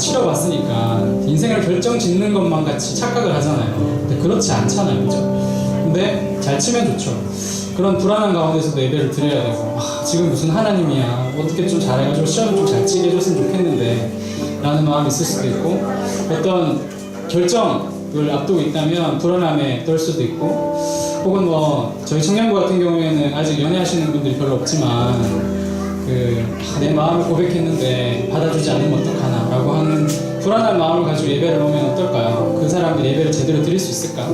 치러봤으니까 인생을 결정짓는 것만 같이 착각을 하잖아요. 근데 그렇지 않잖아요, 그죠? 근데 잘 치면 좋죠. 그런 불안한 가운데서도 예배를 드려야 되고, 지금 무슨 하나님이야, 어떻게 좀 잘해가지고 시험 좀 잘 치게 해줬으면 좋겠는데 라는 마음이 있을 수도 있고, 어떤 결정을 앞두고 있다면 불안함에 떨 수도 있고, 혹은 뭐 저희 청년부 같은 경우에는 아직 연애하시는 분들이 별로 없지만 내 마음을 고백했는데 받아주지 않으면 어떡하나 라고 하는 불안한 마음을 가지고 예배를 오면 어떨까요? 그 사람들이 예배를 제대로 드릴 수 있을까?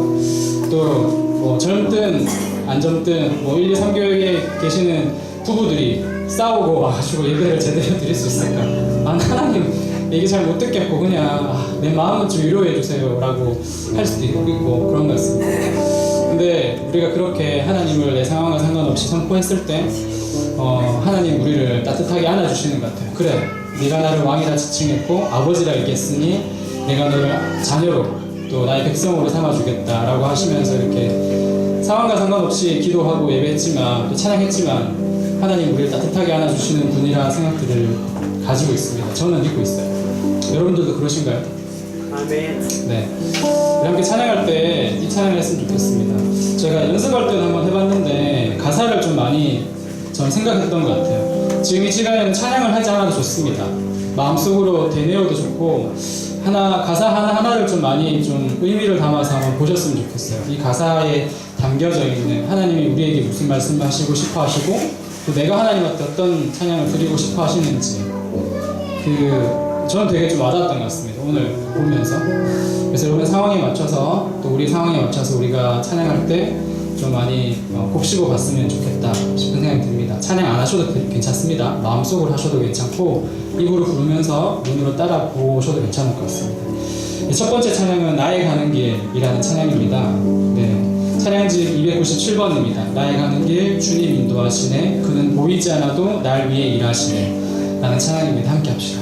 또 뭐 젊든 안 젊든 뭐 1, 2, 3교회에 계시는 부부들이 싸우고 와가지고 예배를 제대로 드릴 수 있을까? 하나님 얘기 잘 못 듣겠고 그냥 내 마음은 좀 위로해 주세요 라고 할 수도 있고 그런 것 같습니다. 근데 우리가 그렇게 하나님을 내 상황과 상관없이 선포했을 때 하나님 우리를 따뜻하게 안아주시는 것 같아요. 그래, 네가 나를 왕이라 지칭했고 아버지라 얘기했으니 내가 너를 자녀로 또 나의 백성으로 삼아주겠다 라고 하시면서 이렇게 상황과 상관없이 기도하고 예배했지만 또 찬양했지만 하나님 우리를 따뜻하게 안아주시는 분이라 생각들을 가지고 있습니다. 저는 믿고 있어요. 여러분들도 그러신가요? 아멘. 네, 우리 함께 찬양할 때 이 찬양을 했으면 좋겠습니다. 제가 연습할 때는 한번 해봤는데 가사를 좀 많이 저는 생각했던 것 같아요. 지금 이 시간에는 찬양을 하지 않아도 좋습니다. 마음속으로 되뇌어도 좋고 가사 하나하나를 좀 많이 좀 의미를 담아서 한번 보셨으면 좋겠어요. 이 가사에 담겨져 있는 하나님이 우리에게 무슨 말씀을 하시고 싶어 하시고 또 내가 하나님한테 어떤 찬양을 드리고 싶어 하시는지 저는 되게 좀 와닿았던 것 같습니다. 오늘 보면서. 그래서 여러분 상황에 맞춰서 또 우리 상황에 맞춰서 우리가 찬양할 때 좀 많이 곱씹어 봤으면 좋겠다 싶은 생각이 듭니다. 찬양 안 하셔도 괜찮습니다. 마음속으로 하셔도 괜찮고 입으로 부르면서 눈으로 따라 보셔도 괜찮을 것 같습니다. 첫 번째 찬양은 나의 가는 길이라는 찬양입니다. 네, 찬양집 297번입니다. 나의 가는 길 주님 인도하시네 그는 보이지 않아도 날 위해 일하시네 라는 찬양입니다. 함께 합시다.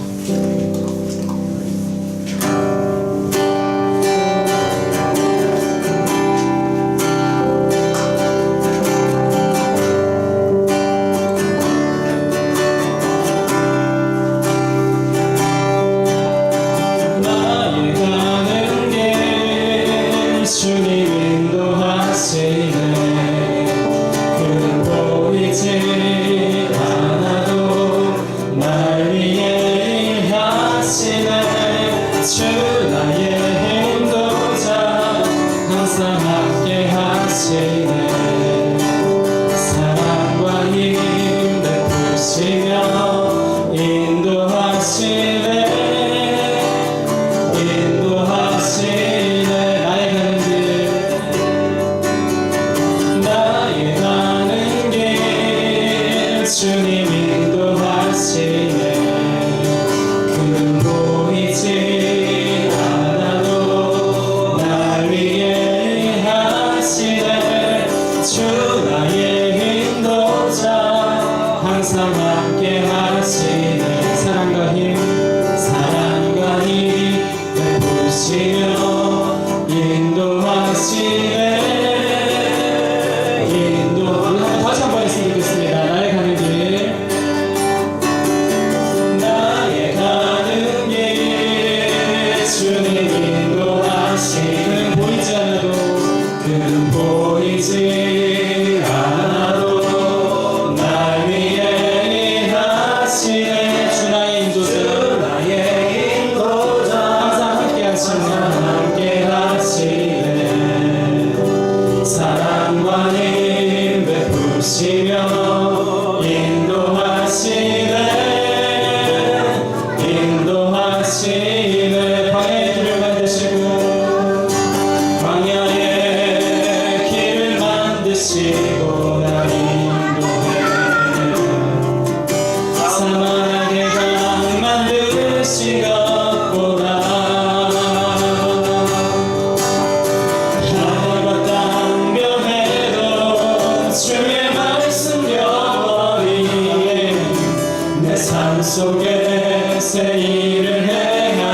삶 속에 새 일을 해야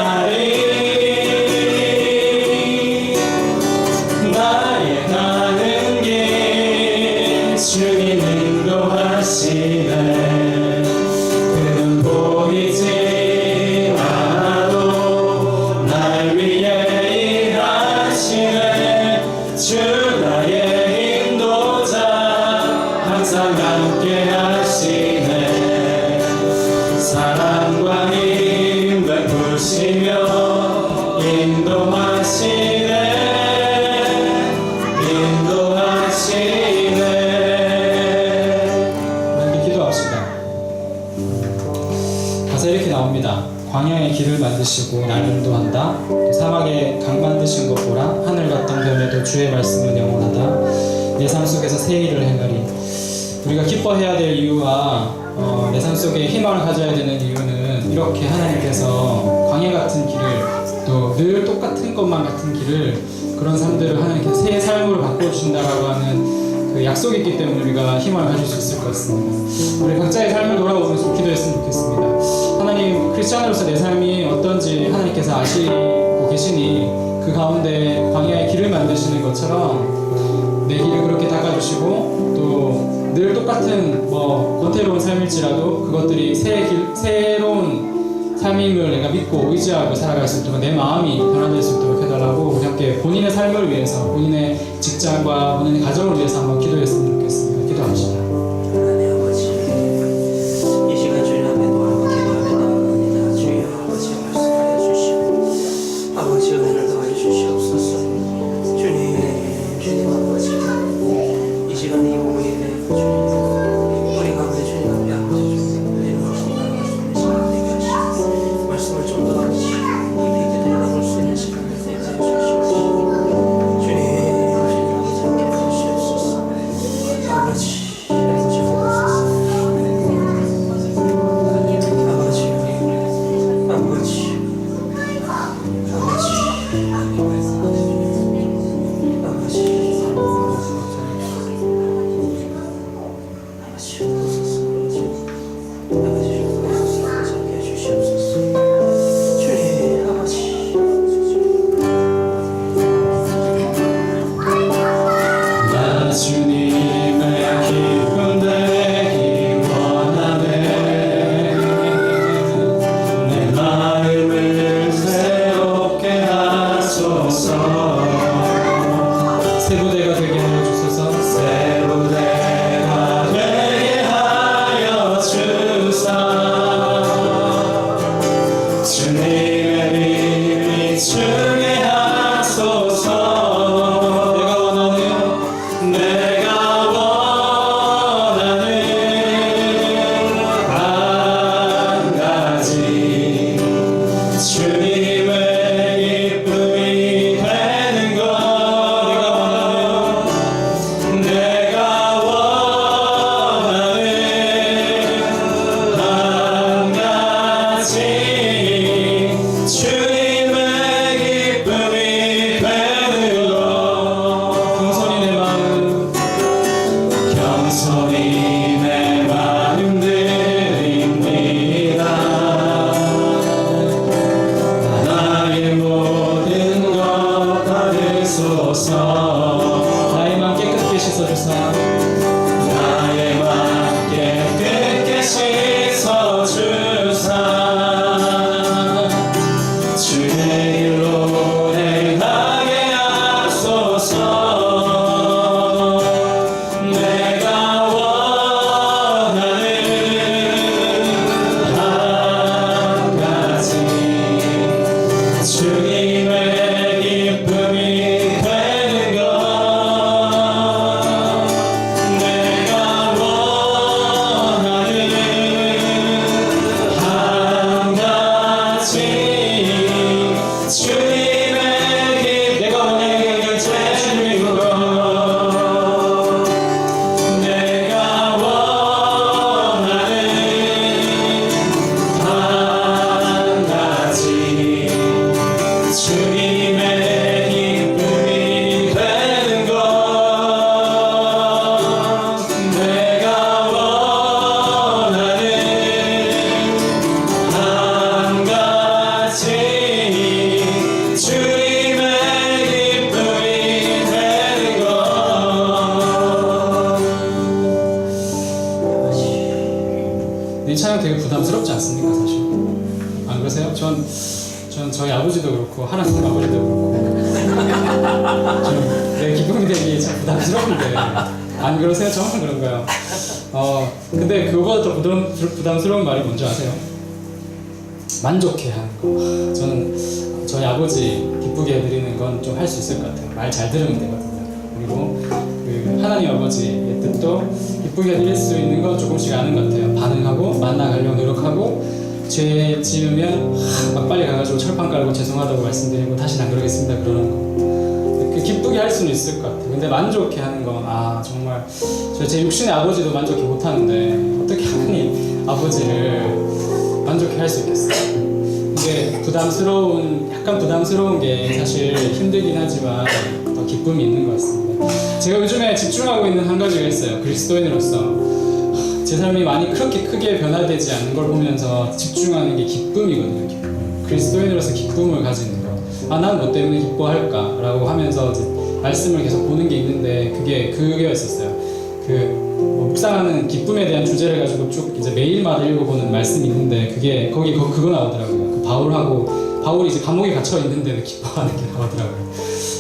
부시며 인도하시네 이렇게 기도합시다. 가사 이렇게 나옵니다. 광야의 길을 만드시고 나를 인도한다. 사막에 강 만드신 것 보라. 하늘 같던 별에도 주의 말씀은 영원하다. 내 삶 속에서 새 일을 행하리. 우리가 기뻐해야 될 이유와 내 삶 속에 희망을 가져야 되는 이유는 이렇게 하나님께서 광야 같은 길을 또 늘 똑같은 것만 같은 길을 그런 삶들을 하나님께서 새 삶으로 바꿔주신다라고 하는 그 약속이 있기 때문에 우리가 희망을 가질 수 있을 것 같습니다. 우리 각자의 삶을 돌아보면서 기도했으면 좋겠습니다. 하나님, 크리스찬으로서 내 삶이 어떤지 하나님께서 아시고 계시니 그 가운데 광야의 길을 만드시는 것처럼 내 길을 그렇게 닦아주시고 또 늘 똑같은 권태로운 삶일지라도 그것들이 새로운 삶임을 내가 믿고 의지하고 살아갈 수 있도록 내 마음이 변화될 수 있도록 해달라고 우리 함께 본인의 삶을 위해서 본인의 직장과 본인의 가정을 위해서 한번 기도했으면 좋겠습니다. 기도합시다. 하나님 아버지, 이 시간 주님 앞에 돌아와 기도하며 나아갑니다. 주여 아버지 말씀하여 주시오. 아버지 은혜를 더하여 주시옵소서. 주님 아버지, 이 시간 이 몸을 예배해 주님 우리 가운데 주님 앞에 아버지 주님 은혜를 말씀을 나갈 수 있는 시간 되게 하시고 말씀을 좀 더 깊이 들여다볼 수 있는 시간을 되게 하여 주시옵소서. 주님 아버지 함께 해주시옵소서. 아버지 이 찬양 되게 부담스럽지 않습니까, 사실? 안 그러세요? 전 저희 아버지도 그렇고 하나님 아버지도 그렇고 좀 내 기쁨이 되기 참 부담스러운데 안 그러세요? 저만 그런가요? 근데 그거보다 더 부담스러운 말이 뭔지 아세요? 만족해하는 거. 저는 저희 아버지 기쁘게 해드리는 건 좀 할 수 있을 것 같아요. 말 잘 들으면 되거든요. 그리고 그 하나님 아버지의 뜻도 기쁘게 해드릴 수 있는 건 조금씩 아는 것 같아요. 반응하고 만나가려고 노력하고 죄 지으면 막 빨리 가가지고 철판 깔고 죄송하다고 말씀드리고 다시는 안 그러겠습니다 그러는 거. 기쁘게 할 수는 있을 것 같아요. 근데 만족해 하는 건 정말 제 육신의 아버지도 만족해 못하는데 어떻게 하나님 아버지를 만족해 할 수 있겠어요? 이게 약간 부담스러운 게 사실 힘들긴 하지만 더 기쁨이 있는 것 같습니다. 제가 요즘에 집중하고 있는 한 가지가 있어요. 그리스도인으로서 제 삶이 많이 그렇게 크게 변화되지 않는 걸 보면서 집중하는 게 기쁨이거든요. 기쁨. 그리스도인으로서 기쁨을 가지는 거. 난 뭐 때문에 기뻐할까? 라고 하면서 이제 말씀을 계속 보는 게 있는데 그게였었어요. 묵상하는 기쁨에 대한 주제를 가지고 쭉 이제 매일마다 읽어보는 말씀이 있는데 그거 나오더라고요. 바울이 이제 감옥에 갇혀 있는데도 기뻐하는 게 나오더라고요.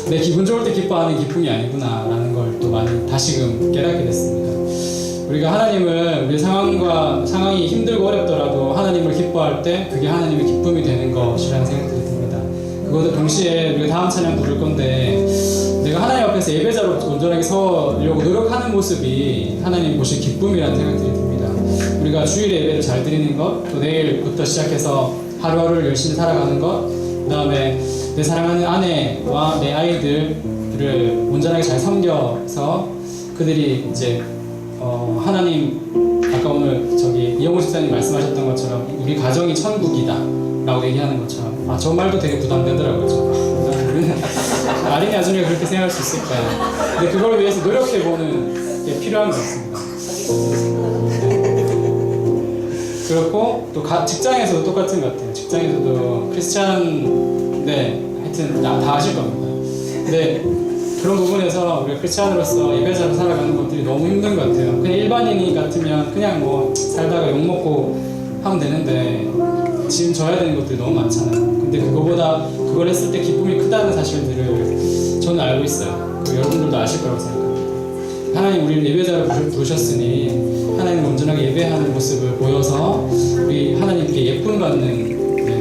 내 기분 좋을 때 기뻐하는 기쁨이 아니구나라는 걸 또 많이 다시금 깨닫게 됐습니다. 우리가 하나님을 우리 상황이 힘들고 어렵더라도 하나님을 기뻐할 때 그게 하나님의 기쁨이 되는 것이라는 생각이 듭니다. 그것도 동시에 우리가 다음 찬양 부를 건데 내가 하나님 앞에서 예배자로 온전하게 서려고 노력하는 모습이 하나님 보실 기쁨이라는 생각이 듭니다. 우리가 주일에 예배를 잘 드리는 것, 또 내일부터 시작해서 하루하루를 열심히 살아가는 것, 그 다음에 내 사랑하는 아내와 내 아이들을 온전하게 잘 섬겨서 그들이 이제 하나님 아까 오늘 이영호 집사님 말씀하셨던 것처럼 우리 가정이 천국이다 라고 얘기하는 것처럼 저 말도 되게 부담되더라고요. 우리는 아린이 나중에 그렇게 생각할 수 있을까. 근데 그걸 위해서 노력해보는 게 필요한 것 같습니다. 그렇고 또 직장에서도 똑같은 것 같아요. 직장에서도 하여튼 다 아실 겁니다. 근데 그런 부분에서 우리가 크리스찬으로서 예배자로 살아가는 것들이 너무 힘든 것 같아요. 그냥 일반인이 같으면 그냥 뭐 살다가 욕먹고 하면 되는데 짐져야 되는 것들이 너무 많잖아요. 근데 그걸 했을 때 기쁨이 크다는 사실들을 저는 알고 있어요. 여러분들도 아실 거라고 생각합니다. 하나님 우리를 예배자로 부르셨으니 하나님 온전하게 예배하는 모습을 보여서 우리 하나님께 예쁨 받는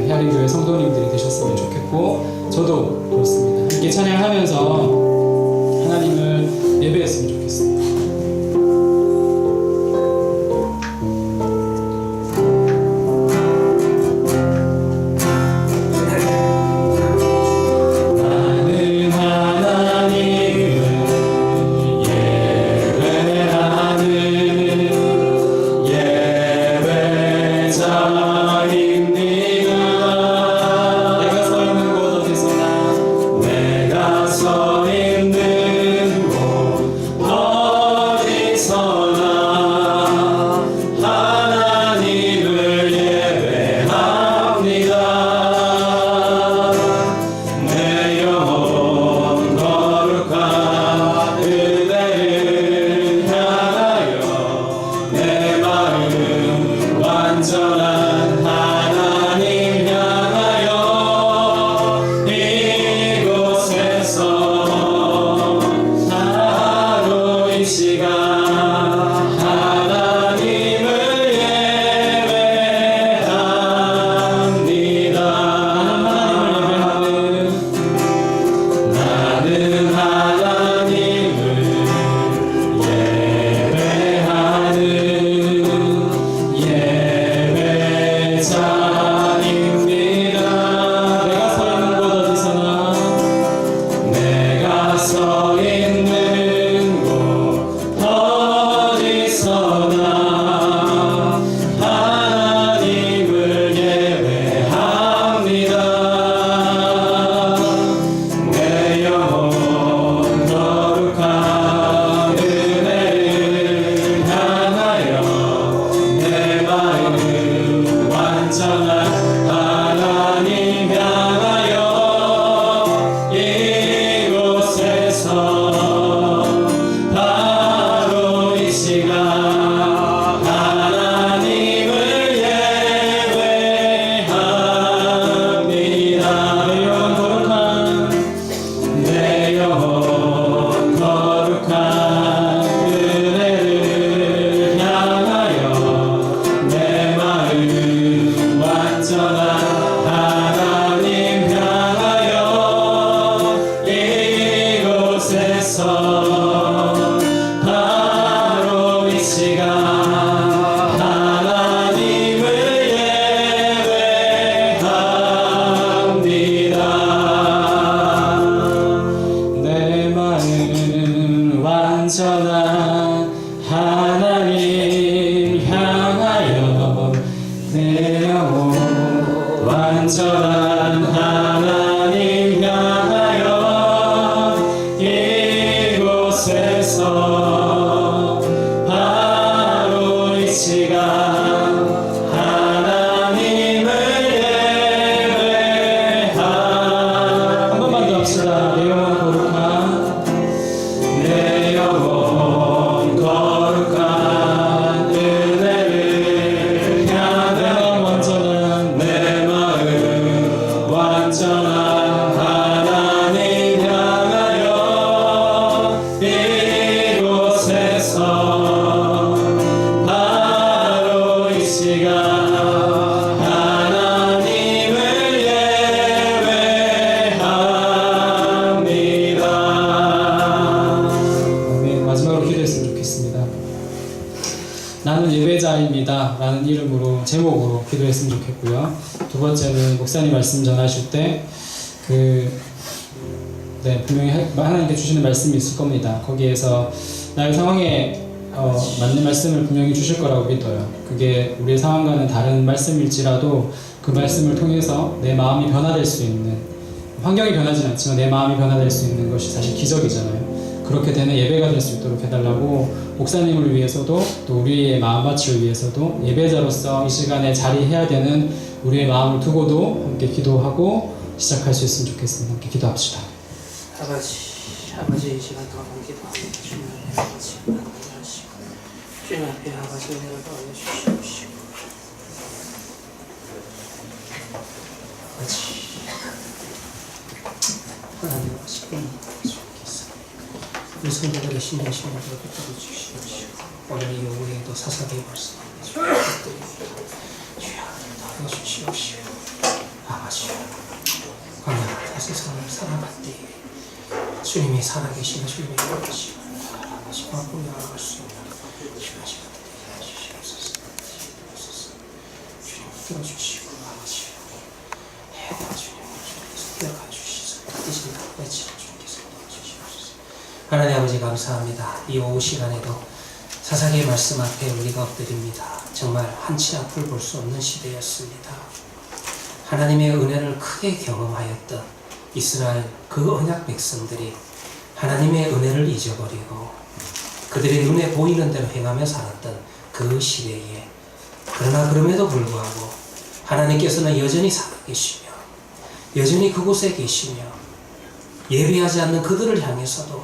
헤아림교회 성도님들이 되셨으면 좋겠고 저도 그렇습니다. 함께 찬양하면서 하나님을 예배했으면 좋겠습니다. 내가 서 완전한 하나님 향하여 이곳에서 바로 이 시간 하나님을 예배합니다. 아멘. 마지막으로 기도했으면 좋겠습니다. 나는 예배자입니다 라는 이름으로 제목으로 기도했으면 좋겠고요. 두 번째는 목사님 말씀 전하실 때 분명히 하나님께 주시는 말씀이 있을 겁니다. 거기에서 나의 상황에 맞는 말씀을 분명히 주실 거라고 믿어요. 그게 우리의 상황과는 다른 말씀일지라도 그 말씀을 통해서 내 마음이 변화될 수 있는, 환경이 변하진 않지만 내 마음이 변화될 수 있는 것이 사실 기적이잖아요. 그렇게 되는 예배가 될 수 있도록 해달라고 목사님을 위해서도 또 우리의 마음밭을 위해서도 예배자로서 이 시간에 자리해야 되는 우리의 마음을 두고도 함께 기도하고 시작할 수 있으면 좋겠습니다. 함께 기도합시다. 아버지 이 시간 동안 기도합니다. 주님 앞에 아버지 하시고 주님 앞에 아버지 은혜를 더하여 주시옵시고 아버지 하나님 아버지 우리 성도들의 신령 신령을 붙들어 주시옵시고 오늘 이 오후에도 사사기 말씀하며 주여 하여 주시옵시고 아버지 광야같은 세상을 살아갈 때에 주님이 살아계시는 주님의 것이고 아버지 바꾸며 나아갈 수 있는 주여 시간 되게 해주시옵소서. 주님 들어주시고 아버지 해가 주님을 주님께서 기억해 주시소 뜻이신다고 외치는 주님께서 도와주시옵소서. 하나님 아버지 감사합니다. 이 오후 시간에도 사사기의 말씀 앞에 우리가 엎드립니다. 정말 한치 앞을 볼 수 없는 시대였습니다. 하나님의 은혜를 크게 경험하였던 이스라엘 그 언약 백성들이 하나님의 은혜를 잊어버리고 그들의 눈에 보이는 대로 행하며 살았던 그 시대에, 그러나 그럼에도 불구하고 하나님께서는 여전히 살아계시며 여전히 그곳에 계시며 예비하지 않는 그들을 향해서도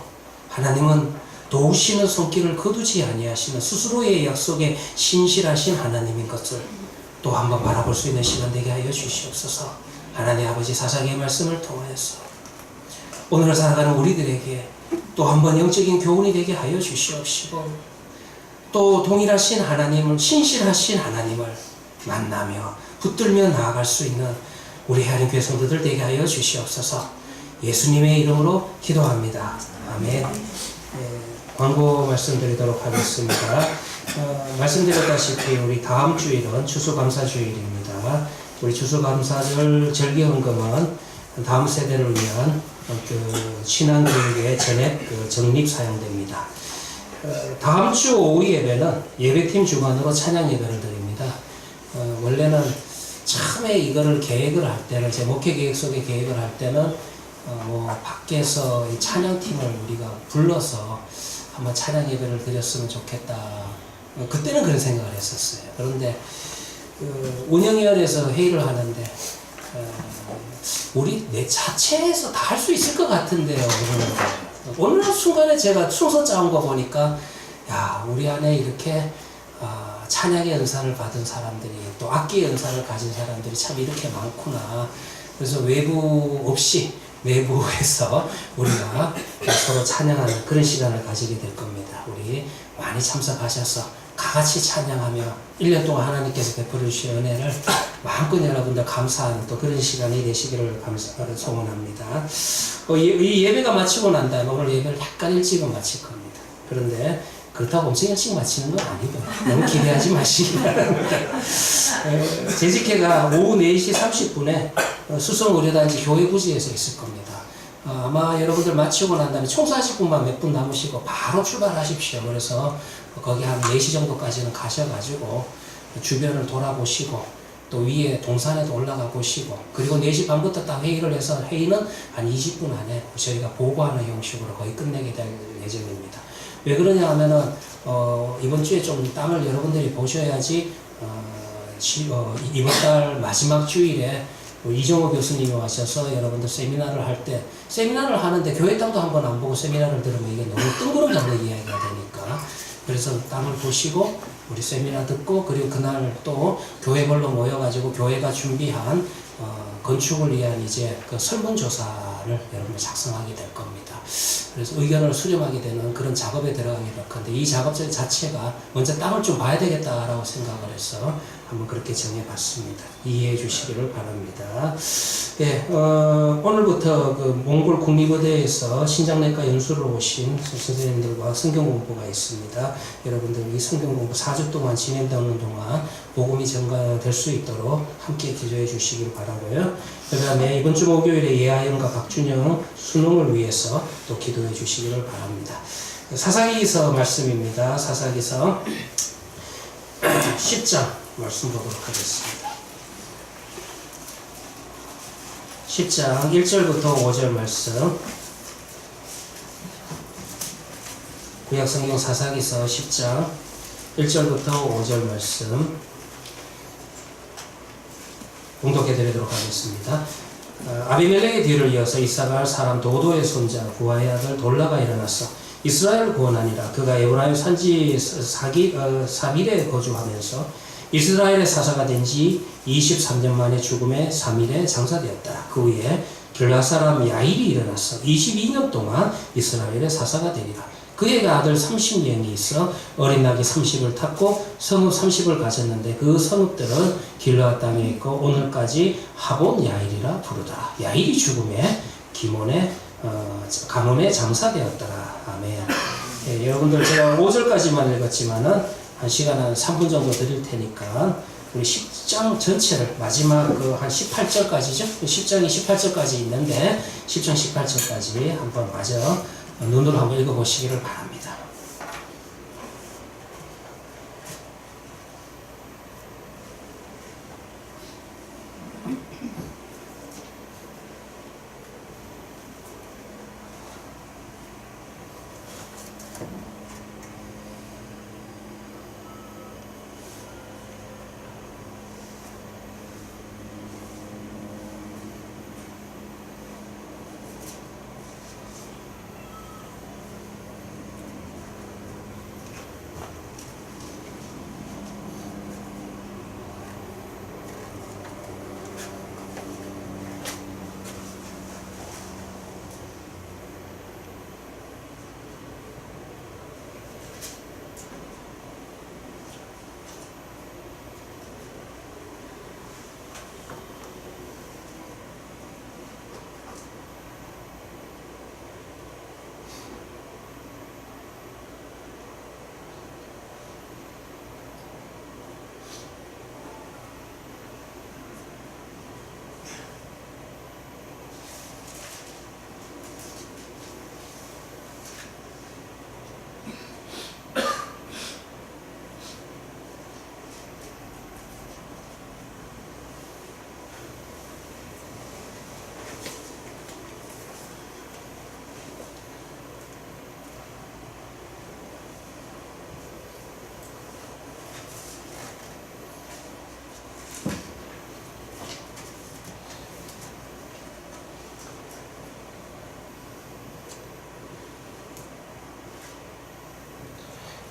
하나님은 도우시는 손길을 거두지 아니하시는 스스로의 약속에 신실하신 하나님인 것을 또 한번 바라볼 수 있는 시간 되게 하여 주시옵소서. 하나님 아버지 사사기의 말씀을 통하여서 오늘을 살아가는 우리들에게 또 한번 영적인 교훈이 되게 하여 주시옵시고 또 동일하신 하나님을, 신실하신 하나님을 만나며 붙들며 나아갈 수 있는 우리 하나님 교성도들 되게 하여 주시옵소서. 예수님의 이름으로 기도합니다. 아멘. 광고 말씀드리도록 하겠습니다. 말씀드렸다시피 우리 다음 주일은 추수감사주일입니다. 우리 추수감사절 절기헌금은 다음 세대를 위한 신앙교육의 전액 적립 사용됩니다. 다음 주 오후 예배는 예배팀 주관으로 찬양 예배를 드립니다. 원래는 처음에 이거를 계획을 할 때는, 제 목회 계획 속에 계획을 할 때는 밖에서 이 찬양팀을 우리가 불러서 한번 찬양 예배를 드렸으면 좋겠다. 그때는 그런 생각을 했었어요. 그런데 운영위원회에서 회의를 하는데 우리 내 자체에서 다 할 수 있을 것 같은데요. 어느 순간에 제가 순서 짜온 거 보니까 야, 우리 안에 이렇게 찬양의 은사를 받은 사람들이, 또 악기의 은사를 가진 사람들이 참 이렇게 많구나. 그래서 외부 없이 내부에서 우리가 서로 찬양하는 그런 시간을 가지게 될 겁니다. 우리 많이 참석하셔서 다같이 찬양하며 1년 동안 하나님께서 베풀어 주신 은혜를 마음껏 여러분들 감사하는 또 그런 시간이 되시기를 소원합니다. 이 예배가 마치고 난 다음에 오늘 예배를 약간 일찍은 마칠 겁니다. 그런데 그렇다고 엄청 일찍 마치는 건 아니고요. 너무 기대하지 마시기 바랍니다. 재직회가 오후 4시 30분에 수성의료단지 교회 부지에서 있을 겁니다. 아마 여러분들 마치고 난 다음에 청소하실 분만 몇 분 남으시고 바로 출발하십시오. 그래서 거기 한 4시 정도까지는 가셔가지고 주변을 돌아보시고 또 위에 동산에도 올라가 보시고, 그리고 4시 반부터 딱 회의를 해서 회의는 한 20분 안에 저희가 보고하는 형식으로 거의 끝내게 될 예정입니다. 왜 그러냐 하면은 이번 주에 좀 땅을 여러분들이 보셔야지 이번 달 마지막 주일에 이정호 교수님이 와셔서 여러분들 세미나를 할 때, 세미나를 하는데 교회 땅도 한번 안 보고 세미나를 들으면 이게 너무 뜬구름 잡는 이야기가 되니까, 그래서 땅을 보시고 우리 세미나 듣고, 그리고 그날 또 교회별로 모여가지고 교회가 준비한 건축을 위한 이제 그 설문조사를 여러분들 작성하게 될 겁니다. 그래서 의견을 수렴하게 되는 그런 작업에 들어가게 될 건데 이 작업 자체가 먼저 땅을 좀 봐야 되겠다라고 생각을 해서 한번 그렇게 정해봤습니다. 이해해 주시기를 바랍니다. 예, 오늘부터 그 몽골 국립의대에서 신장내과 연수를 오신 선생님들과 성경 공부가 있습니다. 여러분들 이 성경 공부 4주 동안 진행되는 동안 복음이 전가될 수 있도록 함께 기도해 주시길 바라고요. 그 다음에 이번 주 목요일에 예하영과 박준영 수능을 위해서 또 기도해 주시기를 바랍니다. 사사기서 말씀입니다. 사사기서 10장 말씀 보도록 하겠습니다. 10장 1절부터 5절 말씀. 구약성경 사사기서 10장 1절부터 5절 말씀 봉독해 드리도록 하겠습니다. 아비멜렉의 뒤를 이어서 이사갈 사람 도도의 손자 부하의 아들 돌라가 일어났어 이스라엘을 구원하니라. 그가 에브라임 산지 사빌에 거주하면서 이스라엘의 사사가 된 지 23년 만에 죽음에 3일에 장사되었다. 그 후에 길앗 사람 야일이 일어났어 22년 동안 이스라엘의 사사가 되리라. 그에게 아들 30명이 있어 어린 낙이 30을 탔고 성읍 30을 가졌는데 그 성읍들은 길앗 땅에 있고 오늘까지 하본 야일이라 부르더라. 야일이 죽음에 가문에 장사되었더라. 아멘. 예, 여러분들 제가 5절까지만 읽었지만은 한 시간 한 3분 정도 드릴 테니까 우리 10장 전체를 마지막 그 한 18절까지죠. 10장이 18절까지 있는데 10장 18절까지 한번 마저 눈으로 한번 읽어보시기를 바랍니다.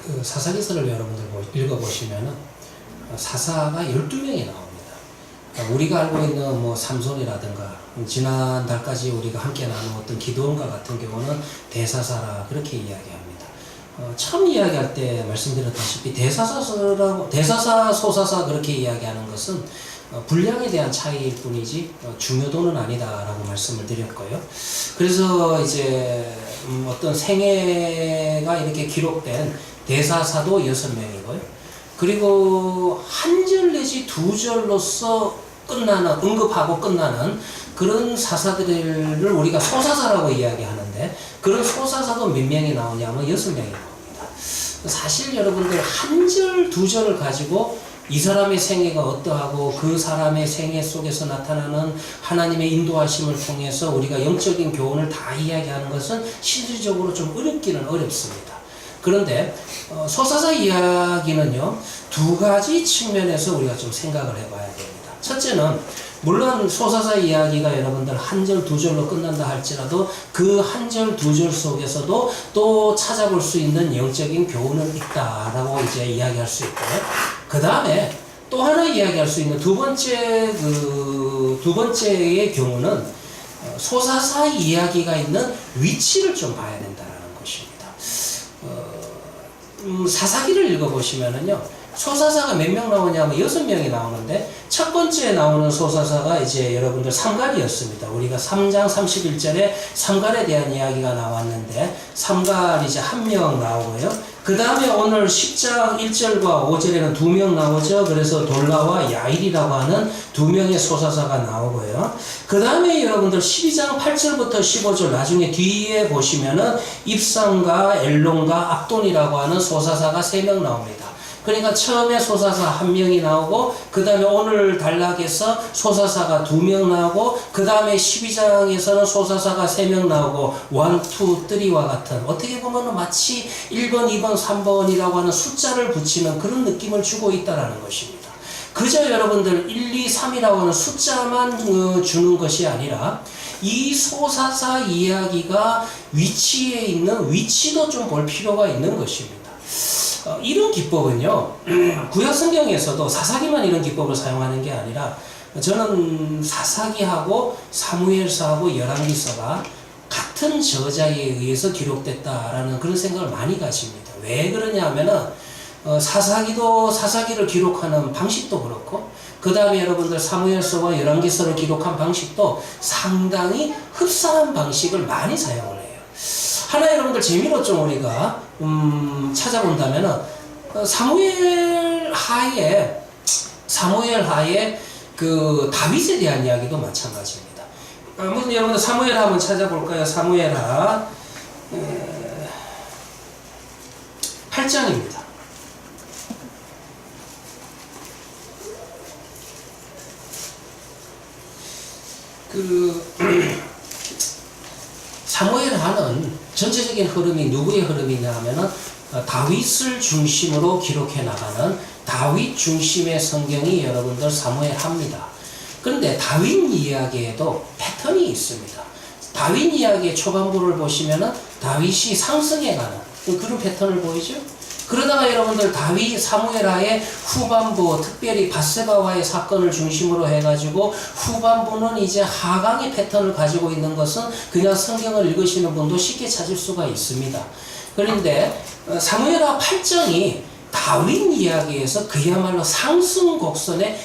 그 사사기서를 여러분들 읽어보시면은 사사가 12명이 나옵니다. 우리가 알고 있는 뭐 삼손이라든가 지난달까지 우리가 함께 나누었던 기도원과 같은 경우는 대사사라 그렇게 이야기합니다. 처음 이야기할 때 말씀드렸다시피 대사사, 소사사 그렇게 이야기하는 것은 분량에 대한 차이일 뿐이지 중요도는 아니다라고 말씀을 드렸고요. 그래서 이제 어떤 생애가 이렇게 기록된 대사사도 6명이고요. 그리고 한 절 내지 두 절로서 끝나는, 언급하고 끝나는 그런 사사들을 우리가 소사사라고 이야기하는데 그런 소사사도 몇 명이 나오냐면 6명이 나옵니다. 사실 여러분들 한 절, 두 절을 가지고 이 사람의 생애가 어떠하고 그 사람의 생애 속에서 나타나는 하나님의 인도하심을 통해서 우리가 영적인 교훈을 다 이야기하는 것은 실질적으로 좀 어렵기는 어렵습니다. 그런데 소사사 이야기는요, 두 가지 측면에서 우리가 좀 생각을 해봐야 됩니다. 첫째는 물론 소사사 이야기가 여러분들 한 절, 두 절로 끝난다 할지라도 그 한 절, 두 절 속에서도 또 찾아볼 수 있는 영적인 교훈은 있다라고 이제 이야기할 수 있고요. 그 다음에 또 하나 이야기할 수 있는 두 번째의 경우는 소사사 이야기가 있는 위치를 좀 봐야 된다는 것입니다. 사사기를 읽어보시면은요, 소사사가 몇 명 나오냐면 6명이 나오는데, 첫 번째 나오는 소사사가 이제 여러분들 삼갈이었습니다. 우리가 3장 31절에 삼갈에 대한 이야기가 나왔는데, 삼갈 이제 1명 나오고요. 그 다음에 오늘 10장 1절과 5절에는 2명 나오죠. 그래서 돌라와 야일이라고 하는 2명의 소사사가 나오고요. 그 다음에 여러분들 12장 8절부터 15절 나중에 뒤에 보시면은 입상과 엘론과 압돈이라고 하는 소사사가 3명 나옵니다. 그러니까 처음에 소사사 1명이 나오고, 그 다음에 오늘 단락에서 소사사가 2명 나오고, 그 다음에 12장에서는 소사사가 3명 나오고, 1, 2, 3와 같은, 어떻게 보면 마치 1번, 2번, 3번이라고 하는 숫자를 붙이는 그런 느낌을 주고 있다는 것입니다. 그저 여러분들 1, 2, 3이라고 하는 숫자만 주는 것이 아니라, 이 소사사 이야기가 위치에 있는 위치도 좀 볼 필요가 있는 것입니다. 이런 기법은요, 구약 성경에서도 사사기만 이런 기법을 사용하는 게 아니라, 저는 사사기하고 사무엘서하고 열왕기서가 같은 저자에 의해서 기록됐다라는 그런 생각을 많이 가집니다. 왜 그러냐 하면은 사사기를 기록하는 방식도 그렇고, 그 다음에 여러분들 사무엘서와 열왕기서를 기록한 방식도 상당히 흡사한 방식을 많이 사용을 해요. 하나 여러분들 재미로 좀 우리가 찾아본다면은 사무엘 하에 그 다윗에 대한 이야기도 마찬가지입니다. 무슨 여러분들 사무엘하 한번 찾아볼까요? 사무엘하 8장입니다. 사무엘하는 전체적인 흐름이 누구의 흐름이냐 하면은 다윗을 중심으로 기록해 나가는 다윗 중심의 성경이 여러분들 사무엘하입니다. 그런데 다윗 이야기에도 패턴이 있습니다. 다윗 이야기의 초반부를 보시면은 다윗이 상승해 가는 그런 패턴을 보이죠? 그러다가 여러분들 다윗 사무엘하의 후반부, 특별히 밧세바와의 사건을 중심으로 해가지고 후반부는 이제 하강의 패턴을 가지고 있는 것은 그냥 성경을 읽으시는 분도 쉽게 찾을 수가 있습니다. 그런데 사무엘하 8장이 다윗 이야기에서 그야말로 상승 곡선의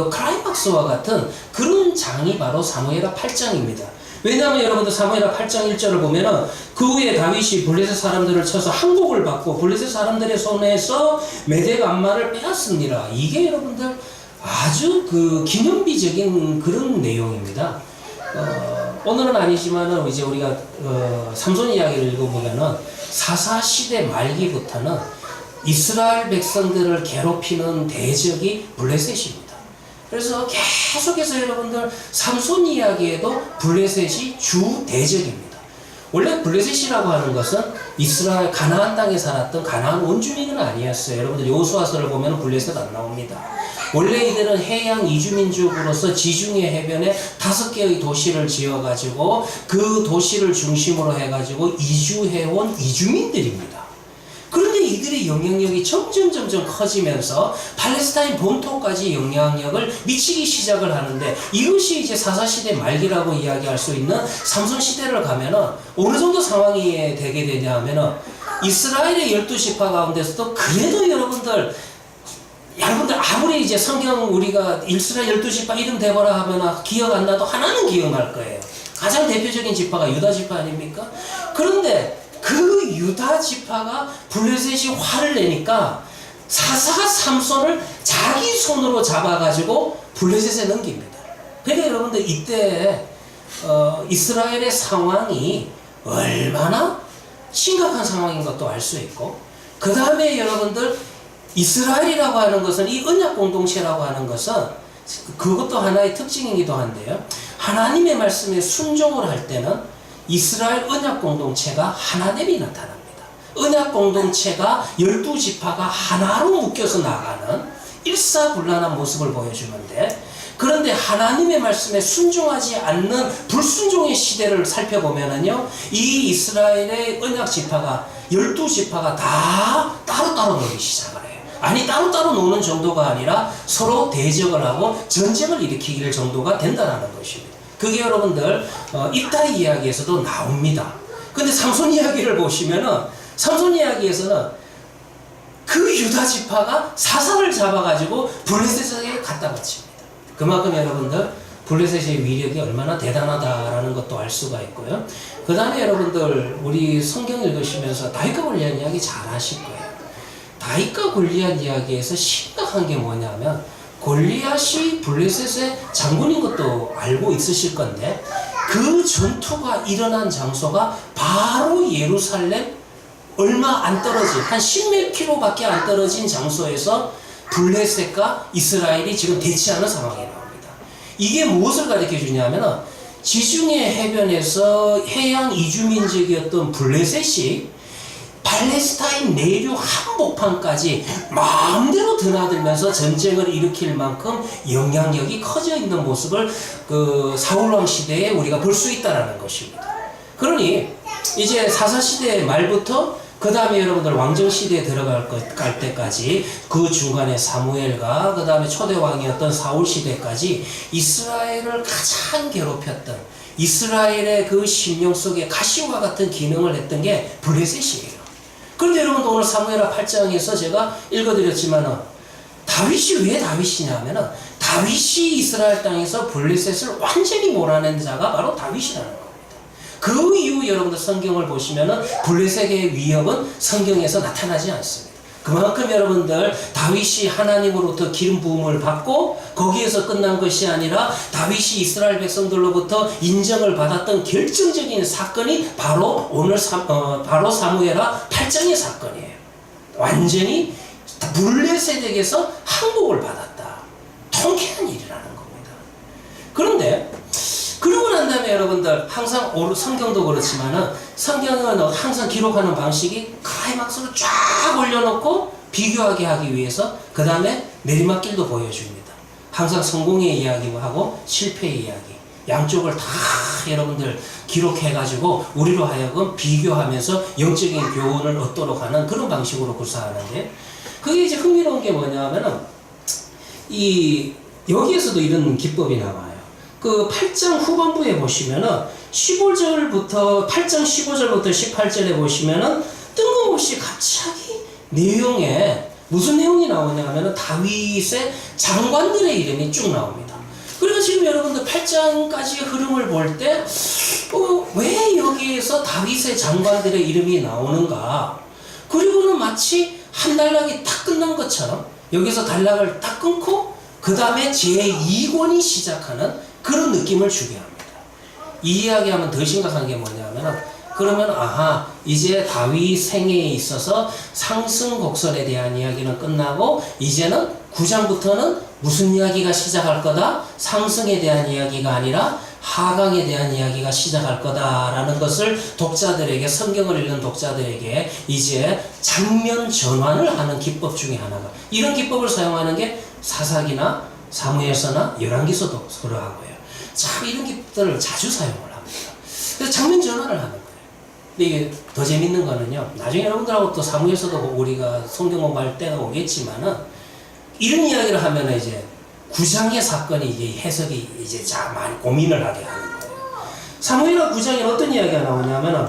클라이막스와 같은 그런 장이 바로 사무엘하 8장입니다. 왜냐하면 여러분들 사무엘하 8장 1절을 보면은 그 후에 다윗이 블레셋 사람들을 쳐서 항복을 받고 블레셋 사람들의 손에서 메대 간만을 빼앗습니다. 이게 여러분들 아주 그 기념비적인 그런 내용입니다. 오늘은 아니지만은 이제 우리가 삼손 이야기를 읽어보면은 사사시대 말기부터는 이스라엘 백성들을 괴롭히는 대적이 블레셋입니다. 그래서 계속해서 여러분들 삼손 이야기에도 블레셋이 주 대적입니다. 원래 블레셋이라고 하는 것은 이스라엘 가나안 땅에 살았던 가나안 원주민은 아니었어요. 여러분들 여호수아서를 보면 블레셋 안 나옵니다. 원래 이들은 해양 이주민족으로서 지중해 해변에 5개의 도시를 지어가지고 그 도시를 중심으로 해가지고 이주해온 이주민들입니다. 그런데 이들의 영향력이 점점 커지면서 팔레스타인 본토까지 영향력을 미치기 시작을 하는데, 이것이 이제 사사시대 말기라고 이야기할 수 있는 삼손시대를 가면은 어느 정도 상황이 되게 되냐 하면은 이스라엘의 12지파 가운데서도 그래도 여러분들 아무리 이제 성경 우리가 이스라엘 12지파 이름 대보라 하면 기억 안 나도 하나는 기억날 거예요. 가장 대표적인 지파가 유다 지파 아닙니까? 그런데 그 유다 지파가 블레셋이 화를 내니까 사사가 삼손을 자기 손으로 잡아가지고 블레셋에 넘깁니다. 그러니까 여러분들 이때 이스라엘의 상황이 얼마나 심각한 상황인 것도 알 수 있고, 그 다음에 여러분들 이스라엘이라고 하는 것은 이 언약 공동체라고 하는 것은 그것도 하나의 특징이기도 한데요, 하나님의 말씀에 순종을 할 때는 이스라엘 언약 공동체가 하나됨이 나타납니다. 언약 공동체가 12지파가 하나로 묶여서 나가는 일사불란한 모습을 보여주는데, 그런데 하나님의 말씀에 순종하지 않는 불순종의 시대를 살펴보면은요, 이 이스라엘의 언약 지파가 12지파가 다 따로따로 놀기 시작을 해요. 아니 따로따로 노는 정도가 아니라 서로 대적을 하고 전쟁을 일으키기를 정도가 된다는 것입니다. 그게 여러분들 입다의 이야기에서도 나옵니다. 근데 삼손 이야기를 보시면은 삼손 이야기에서는 그 유다 지파가 사사를 잡아가지고 블레셋에게 갖다 바칩니다. 그만큼 여러분들 블레셋의 위력이 얼마나 대단하다라는 것도 알 수가 있고요. 그 다음에 여러분들 우리 성경 읽으시면서 다윗과 골리앗 이야기 잘 하실 거예요. 다윗과 골리앗 이야기에서 심각한 게 뭐냐면 골리앗이 블레셋의 장군인 것도 알고 있으실 건데 그 전투가 일어난 장소가 바로 예루살렘 얼마 안 떨어진 한 10몇 킬로밖에 안 떨어진 장소에서 블레셋과 이스라엘이 지금 대치하는 상황이 나옵니다. 이게 무엇을 가르쳐 주냐면 지중해 해변에서 해양 이주민족이었던 블레셋이 팔레스타인 내륙 한복판까지 마음대로 드나들면서 전쟁을 일으킬 만큼 영향력이 커져 있는 모습을 그 사울왕 시대에 우리가 볼 수 있다는 것입니다. 그러니 이제 사사시대 말부터 그 다음에 여러분들 왕정시대에 들어갈 때까지 그 중간에 사무엘과 그 다음에 초대왕이었던 사울시대까지 이스라엘을 가장 괴롭혔던 이스라엘의 그 심령 속에 가시와 같은 기능을 했던 게 블레셋이에요. 그런데 여러분들 오늘 사무엘하 8장에서 제가 읽어드렸지만은 다윗이 왜 다윗이냐면은 다윗이 이스라엘 땅에서 블레셋을 완전히 몰아낸 자가 바로 다윗이라는 겁니다. 그 이후 여러분들 성경을 보시면은 블레셋의 위협은 성경에서 나타나지 않습니다. 그만큼 여러분들 다윗이 하나님으로부터 기름 부음을 받고 거기에서 끝난 것이 아니라 다윗이 이스라엘 백성들로부터 인정을 받았던 결정적인 사건이 바로 오늘 바로 사무엘하 8장의 사건이에요. 완전히 블레셋에게서 항복을 받았다. 통쾌한 일이라는 겁니다. 그런데 그러고 난 다음에 여러분들 항상 성경도 그렇지만은 성경은 항상 기록하는 방식이 클라이막스로 쫙 올려놓고 비교하게 하기 위해서 그 다음에 내리막길도 보여줍니다. 항상 성공의 이야기하고 실패의 이야기 양쪽을 다 여러분들 기록해가지고 우리로 하여금 비교하면서 영적인 교훈을 얻도록 하는 그런 방식으로 구사하는데 그게 이제 흥미로운 게 뭐냐면은 여기에서도 이런 기법이 나와요. 그 8장 후반부에 보시면은 8장 15절부터 18절에 보시면은 뜬금없이 갑자기 내용에 무슨 내용이 나오냐면은 다윗의 장관들의 이름이 쭉 나옵니다. 그래서 지금 여러분들 8장까지의 흐름을 볼 때 왜 여기에서 다윗의 장관들의 이름이 나오는가? 그리고는 마치 한 단락이 딱 끝난 것처럼 여기서 단락을 딱 끊고 그 다음에 제2권이 시작하는 그런 느낌을 주게 합니다. 이 이야기하면 더 심각한 게 뭐냐면 그러면 이제 다윗 생애에 있어서 상승곡설에 대한 이야기는 끝나고 이제는 9장부터는 무슨 이야기가 시작할 거다? 상승에 대한 이야기가 아니라 하강에 대한 이야기가 시작할 거다라는 것을 독자들에게 성경을 읽는 독자들에게 이제 장면 전환을 하는 기법 중에 하나가 이런 기법을 사용하는 게 사사기나 사무엘서나 열왕기서도 그러하고요. 참 이런 기법들을 자주 사용을 합니다. 그래서 장면 전환을 하는 거예요. 근데 이게 더 재밌는 거는요. 나중에 여러분들하고 또 사무엘서도 우리가 성경 공부할 때가 오겠지만은 이런 이야기를 하면은 이제 9장의 사건이 이제 해석이 이제 많이 고민을 하게 하는 거예요. 사무엘하 9장에 어떤 이야기가 나오냐면은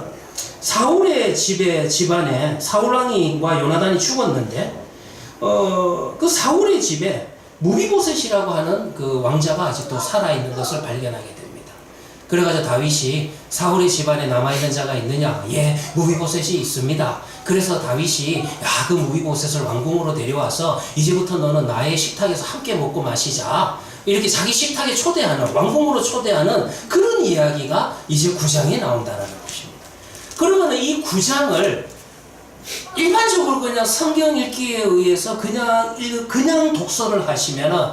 사울의 집안에 사울왕이와 요나단이 죽었는데 그 사울의 집에 무비보셋이라고 하는 그 왕자가 아직도 살아있는 것을 발견하게 됩니다. 그래가지고 다윗이 사울의 집안에 남아있는 자가 있느냐? 예, 무비보셋이 있습니다. 그래서 다윗이 그 무비보셋을 왕궁으로 데려와서 이제부터 너는 나의 식탁에서 함께 먹고 마시자. 이렇게 자기 식탁에 초대하는 왕궁으로 초대하는 그런 이야기가 이제 9장에 나온다는 것입니다. 그러면 이 9장을 일반적으로 그냥 성경 읽기에 의해서 그냥 독서를 하시면은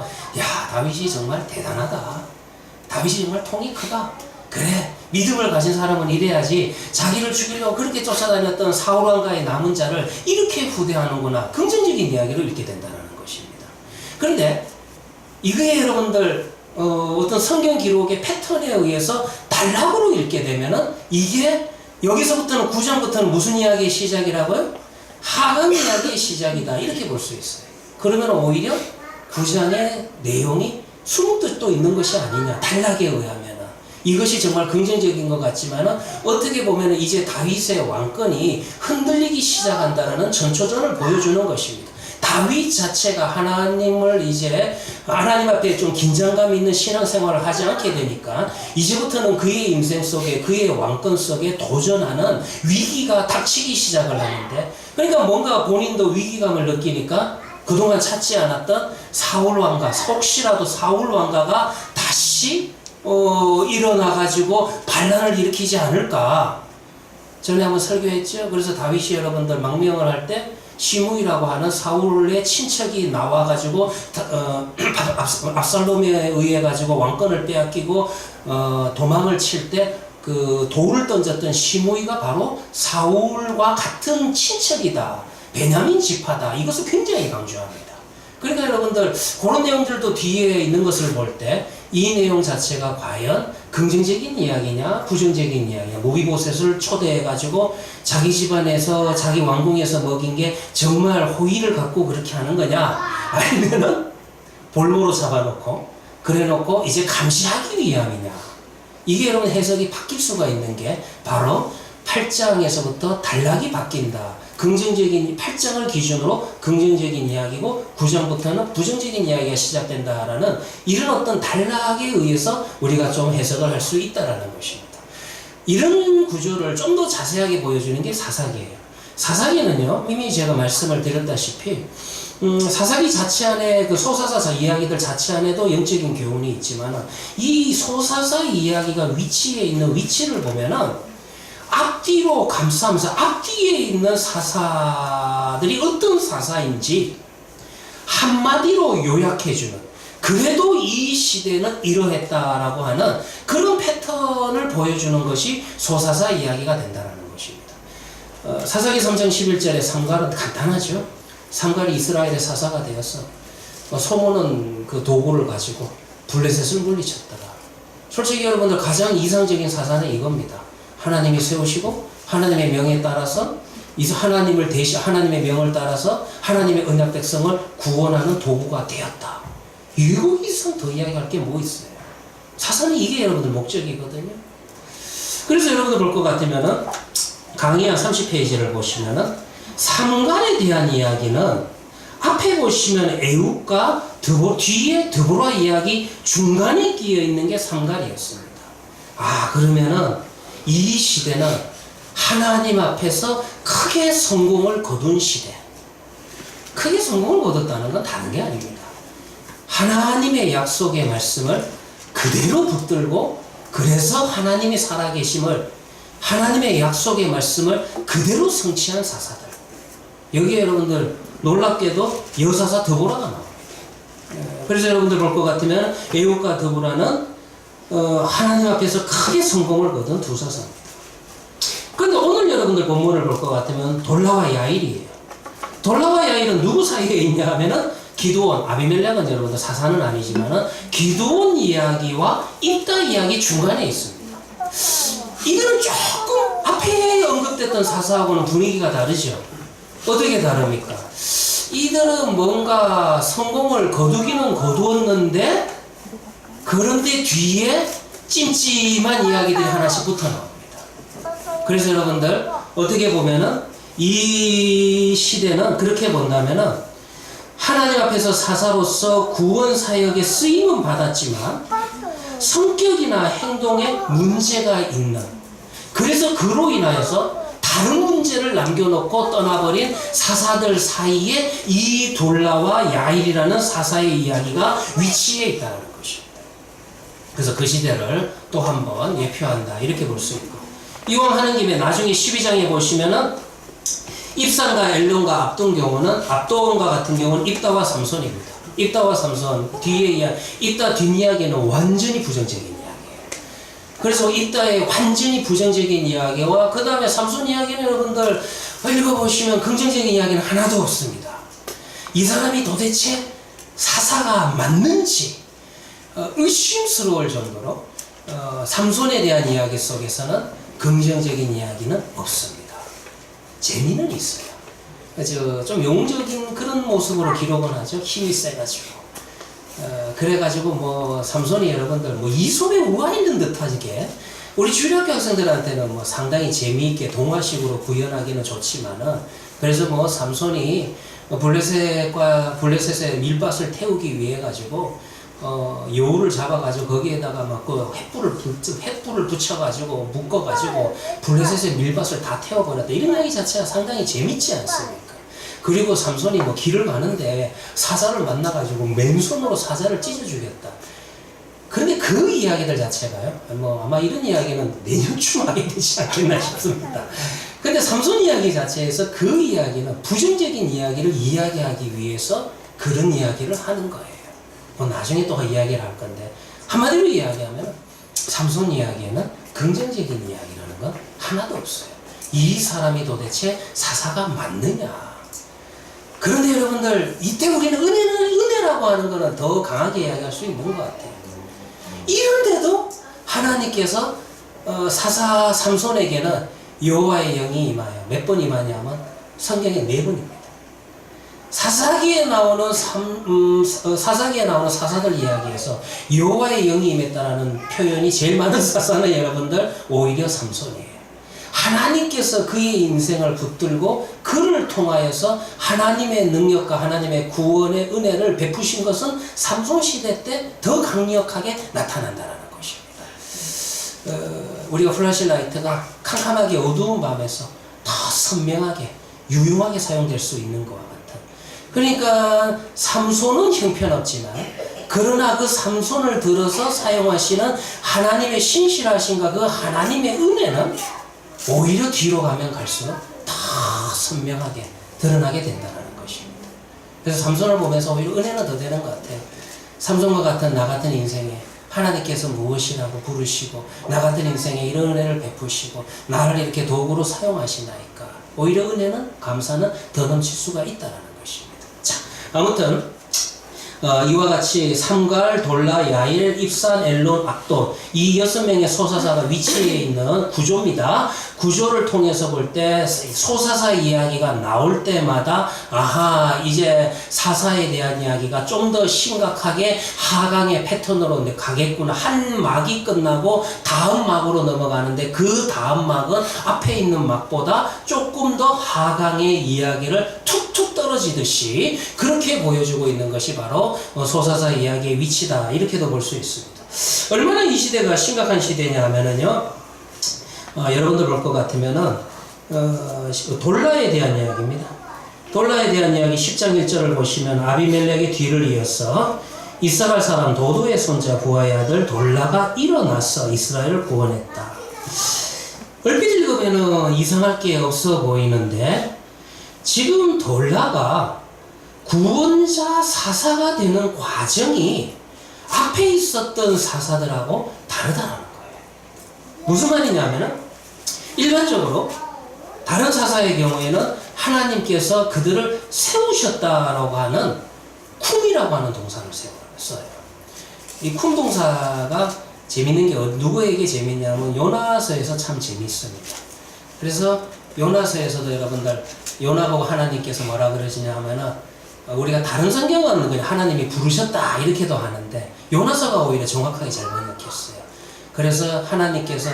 다윗이 정말 대단하다. 다윗이 정말 통이 크다. 그래, 믿음을 가진 사람은 이래야지. 자기를 죽이려고 그렇게 쫓아다녔던 사울왕가의 남은 자를 이렇게 후대하는구나. 긍정적인 이야기를 읽게 된다는 것입니다. 그런데 이거에 여러분들 어떤 성경 기록의 패턴에 의해서 단락으로 읽게 되면은 이게 여기서부터는 9장부터는 무슨 이야기의 시작이라고요? 하강 이야기의 시작이다 이렇게 볼 수 있어요. 그러면 오히려 9장의 내용이 숨은 뜻도 있는 것이 아니냐, 단락에 의하면 이것이 정말 긍정적인 것 같지만 어떻게 보면 이제 다윗의 왕권이 흔들리기 시작한다는 전초전을 보여주는 것입니다. 다윗 자체가 하나님을 이제 하나님 앞에 좀 긴장감 있는 신앙생활을 하지 않게 되니까 이제부터는 그의 인생 속에 그의 왕권 속에 도전하는 위기가 닥치기 시작을 하는데, 그러니까 뭔가 본인도 위기감을 느끼니까 그동안 찾지 않았던 사울 왕가, 혹시라도 사울 왕가가 다시 일어나가지고 반란을 일으키지 않을까. 전에 한번 설교했죠. 그래서 다윗이 여러분들 망명을 할 때 시므이라고 하는 사울의 친척이 나와가지고 압살롬에 의해 가지고 왕권을 빼앗기고 도망을 칠 때 그 돌을 던졌던 시므이가 바로 사울과 같은 친척이다, 베냐민 지파다, 이것을 굉장히 강조합니다. 그러니까 여러분들 그런 내용들도 뒤에 있는 것을 볼 때 이 내용 자체가 과연 긍정적인 이야기냐 부정적인 이야기냐, 모비보셋을 초대해가지고 자기 집안에서 자기 왕궁에서 먹인 게 정말 호의를 갖고 그렇게 하는 거냐, 아니면은 볼모로 잡아놓고 그래놓고 이제 감시하기 위함이냐. 이게 여러분 해석이 바뀔 수가 있는 게 바로 8장에서부터 단락이 바뀐다. 긍정적인 8장을 기준으로 긍정적인 이야기고 9장부터는 부정적인 이야기가 시작된다라는 이런 어떤 단락에 의해서 우리가 좀 해석을 할 수 있다라는 것입니다. 이런 구조를 좀 더 자세하게 보여주는 게 사사기예요. 사사기는요, 이미 제가 말씀을 드렸다시피 사사기 자체 안에 그 소사사 이야기들 자체 안에도 영적인 교훈이 있지만 이 소사사 이야기가 위치에 있는 위치를 보면은 앞뒤로 감싸면서 앞뒤에 있는 사사들이 어떤 사사인지 한마디로 요약해주는, 그래도 이 시대는 이러했다라고 하는 그런 패턴을 보여주는 것이 소사사 이야기가 된다는 것입니다. 사사기 3장 11절의 삼갈은 간단하죠. 삼갈이 이스라엘의 사사가 되어서 소문은 그 도구를 가지고 블레셋을 물리쳤더라. 솔직히 여러분들 가장 이상적인 사사는 이겁니다. 하나님이 세우시고 하나님의 명에 따라서 하나님을 하나님의 명을 따라서 하나님의 언약 백성을 구원하는 도구가 되었다. 이거 이상 더 이야기할 게 뭐 있어요? 사사는 이게 여러분들 목적이거든요. 그래서 여러분들 볼 것 같으면은 강의 한 30페이지를 보시면은 삼갈에 대한 이야기는 앞에 보시면 에훗과 뒤에 드보라 이야기 중간에 끼어 있는 게 삼갈이었습니다. 그러면은 이 시대는 하나님 앞에서 크게 성공을 거둔 시대. 크게 성공을 거뒀다는 건 다른 게 아닙니다. 하나님의 약속의 말씀을 그대로 붙들고, 그래서 하나님이 살아계심을, 하나님의 약속의 말씀을 그대로 성취한 사사들. 여기에 여러분들 놀랍게도 여사사 드보라가 나옵니다. 그래서 여러분들 볼 것 같으면 에훗과 드보라는 하나님 앞에서 크게 성공을 거둔 두 사사입니다. 그런데 오늘 여러분들 본문을 볼 것 같으면 돌라와 야일이에요. 돌라와 야일은 누구 사이에 있냐 하면은 기드온, 아비멜렉은 여러분들 사사는 아니지만은 기드온 이야기와 입다 이야기 중간에 있습니다. 이들은 조금 앞에 언급됐던 사사하고는 분위기가 다르죠. 어떻게 다릅니까? 이들은 뭔가 성공을 거두기는 거두었는데, 그런데 뒤에 찜찜한 이야기들이 하나씩 붙어 나옵니다. 그래서 여러분들 어떻게 보면은 이 시대는 그렇게 본다면은 하나님 앞에서 사사로서 구원 사역에 쓰임은 받았지만 성격이나 행동에 문제가 있는, 그래서 그로 인하여서 다른 문제를 남겨놓고 떠나버린 사사들 사이에 이 돌라와 야일이라는 사사의 이야기가 위치해 있다는 것입니다. 그래서 그 시대를 또 한번 예표한다 이렇게 볼 수 있고, 이왕 하는 김에 나중에 12장에 보시면은 입산과 엘론과 압돈과 같은 경우는 입다와 삼손입니다. 입다와 삼손 뒤에 입다 뒷이야기는 완전히 부정적인 이야기예요. 그래서 입다의 완전히 부정적인 이야기와 그 다음에 삼손 이야기는 여러분들 읽어보시면 긍정적인 이야기는 하나도 없습니다. 이 사람이 도대체 사사가 맞는지 의심스러울 정도로 삼손에 대한 이야기 속에서는 긍정적인 이야기는 없습니다. 재미는 있어요. 좀 용적인 그런 모습으로 기록은 하죠. 힘이 세가지고. 그래가지고 뭐 삼손이 여러분들 뭐 이솝에 우아 있는 듯하게 우리 주일학교 학생들한테는 뭐 상당히 재미있게 동화식으로 구현하기는 좋지만은 그래서 뭐 삼손이 블레셋의 밀밭을 태우기 위해 가지고 여우를 잡아가지고 거기에다가 막 그 횃불을 붙여가지고 묶어가지고 블레셋의 밀밭을 다 태워버렸다. 이런 이야기 자체가 상당히 재밌지 않습니까? 그리고 삼손이 뭐 길을 가는데 사자를 만나가지고 맨손으로 사자를 찢어주겠다. 그런데 그 이야기들 자체가요, 뭐 아마 이런 이야기는 내년쯤 하게 되지 않겠나 싶습니다. 근데 삼손 이야기 자체에서 그 이야기는 부정적인 이야기를 이야기하기 위해서 그런 이야기를 하는 거예요. 뭐 나중에 또 이야기를 할 건데, 한마디로 이야기하면 삼손 이야기에는 긍정적인 이야기라는 건 하나도 없어요. 이 사람이 도대체 사사가 맞느냐. 그런데 여러분들, 이때 우리는 은혜라고 하는 거는 더 강하게 이야기할 수 있는 것 같아요. 이런데도 하나님께서 사사 삼손에게는 여호와의 영이 임하여 몇 번 임하냐면 성경에 4번입니다. 사사기에 나오는 사사들 이야기에서 여호와의 영이 임했다라는 표현이 제일 많은 사사는 여러분들 오히려 삼손이에요. 하나님께서 그의 인생을 붙들고 그를 통하여서 하나님의 능력과 하나님의 구원의 은혜를 베푸신 것은 삼손 시대 때 더 강력하게 나타난다는 것입니다. 우리가 플래시라이트가 캄캄하게 어두운 밤에서 더 선명하게 유용하게 사용될 수 있는 것과 같은, 그러니까 삼손은 형편없지만 그러나 그 삼손을 들어서 사용하시는 하나님의 신실하신가 그 하나님의 은혜는 오히려 뒤로 가면 갈수록 더 선명하게 드러나게 된다는 것입니다. 그래서 삼손을 보면서 오히려 은혜는 더 되는 것 같아요. 삼손과 같은 나 같은 인생에 하나님께서 무엇이라고 부르시고 나 같은 인생에 이런 은혜를 베푸시고 나를 이렇게 도구로 사용하시나이까 오히려 은혜는 감사는 더 넘칠 수가 있다는 것입니다. 자, 아무튼 이와 같이 삼갈, 돌라, 야일, 입산, 엘론, 악돈 이 6명의 소사사가 위치해 있는 구조입니다. 구조를 통해서 볼 때 소사사 이야기가 나올 때마다 아하 이제 사사에 대한 이야기가 좀 더 심각하게 하강의 패턴으로 가겠구나. 한 막이 끝나고 다음 막으로 넘어가는데 그 다음 막은 앞에 있는 막보다 조금 더 하강의 이야기를 툭툭 떨어지듯이 그렇게 보여주고 있는 것이 바로 소사사 이야기의 위치다. 이렇게도 볼 수 있습니다. 얼마나 이 시대가 심각한 시대냐 하면은요, 여러분들 볼 것 같으면은 돌라에 대한 이야기입니다. 돌라에 대한 이야기 10장 1절을 보시면 아비멜렉의 뒤를 이어서 이스라엘 사람 도도의 손자 부하의 아들 돌라가 일어나서 이스라엘을 구원했다. 얼핏 읽으면 이상할 게 없어 보이는데 지금 돌라가 구원자 사사가 되는 과정이 앞에 있었던 사사들하고 다르다는 거예요. 무슨 말이냐면은 일반적으로 다른 사사의 경우에는 하나님께서 그들을 세우셨다라고 하는 쿰이라고 하는 동사를 써요. 이 쿰 동사가 재밌는 게 누구에게 재밌냐면 요나서에서 참 재밌습니다. 그래서 요나서에서도 여러분들 요나 보고 하나님께서 뭐라 그러시냐 하면은 우리가 다른 성경은 그냥 하나님이 부르셨다 이렇게도 하는데 요나서가 오히려 정확하게 잘 번역했어요. 그래서 하나님께서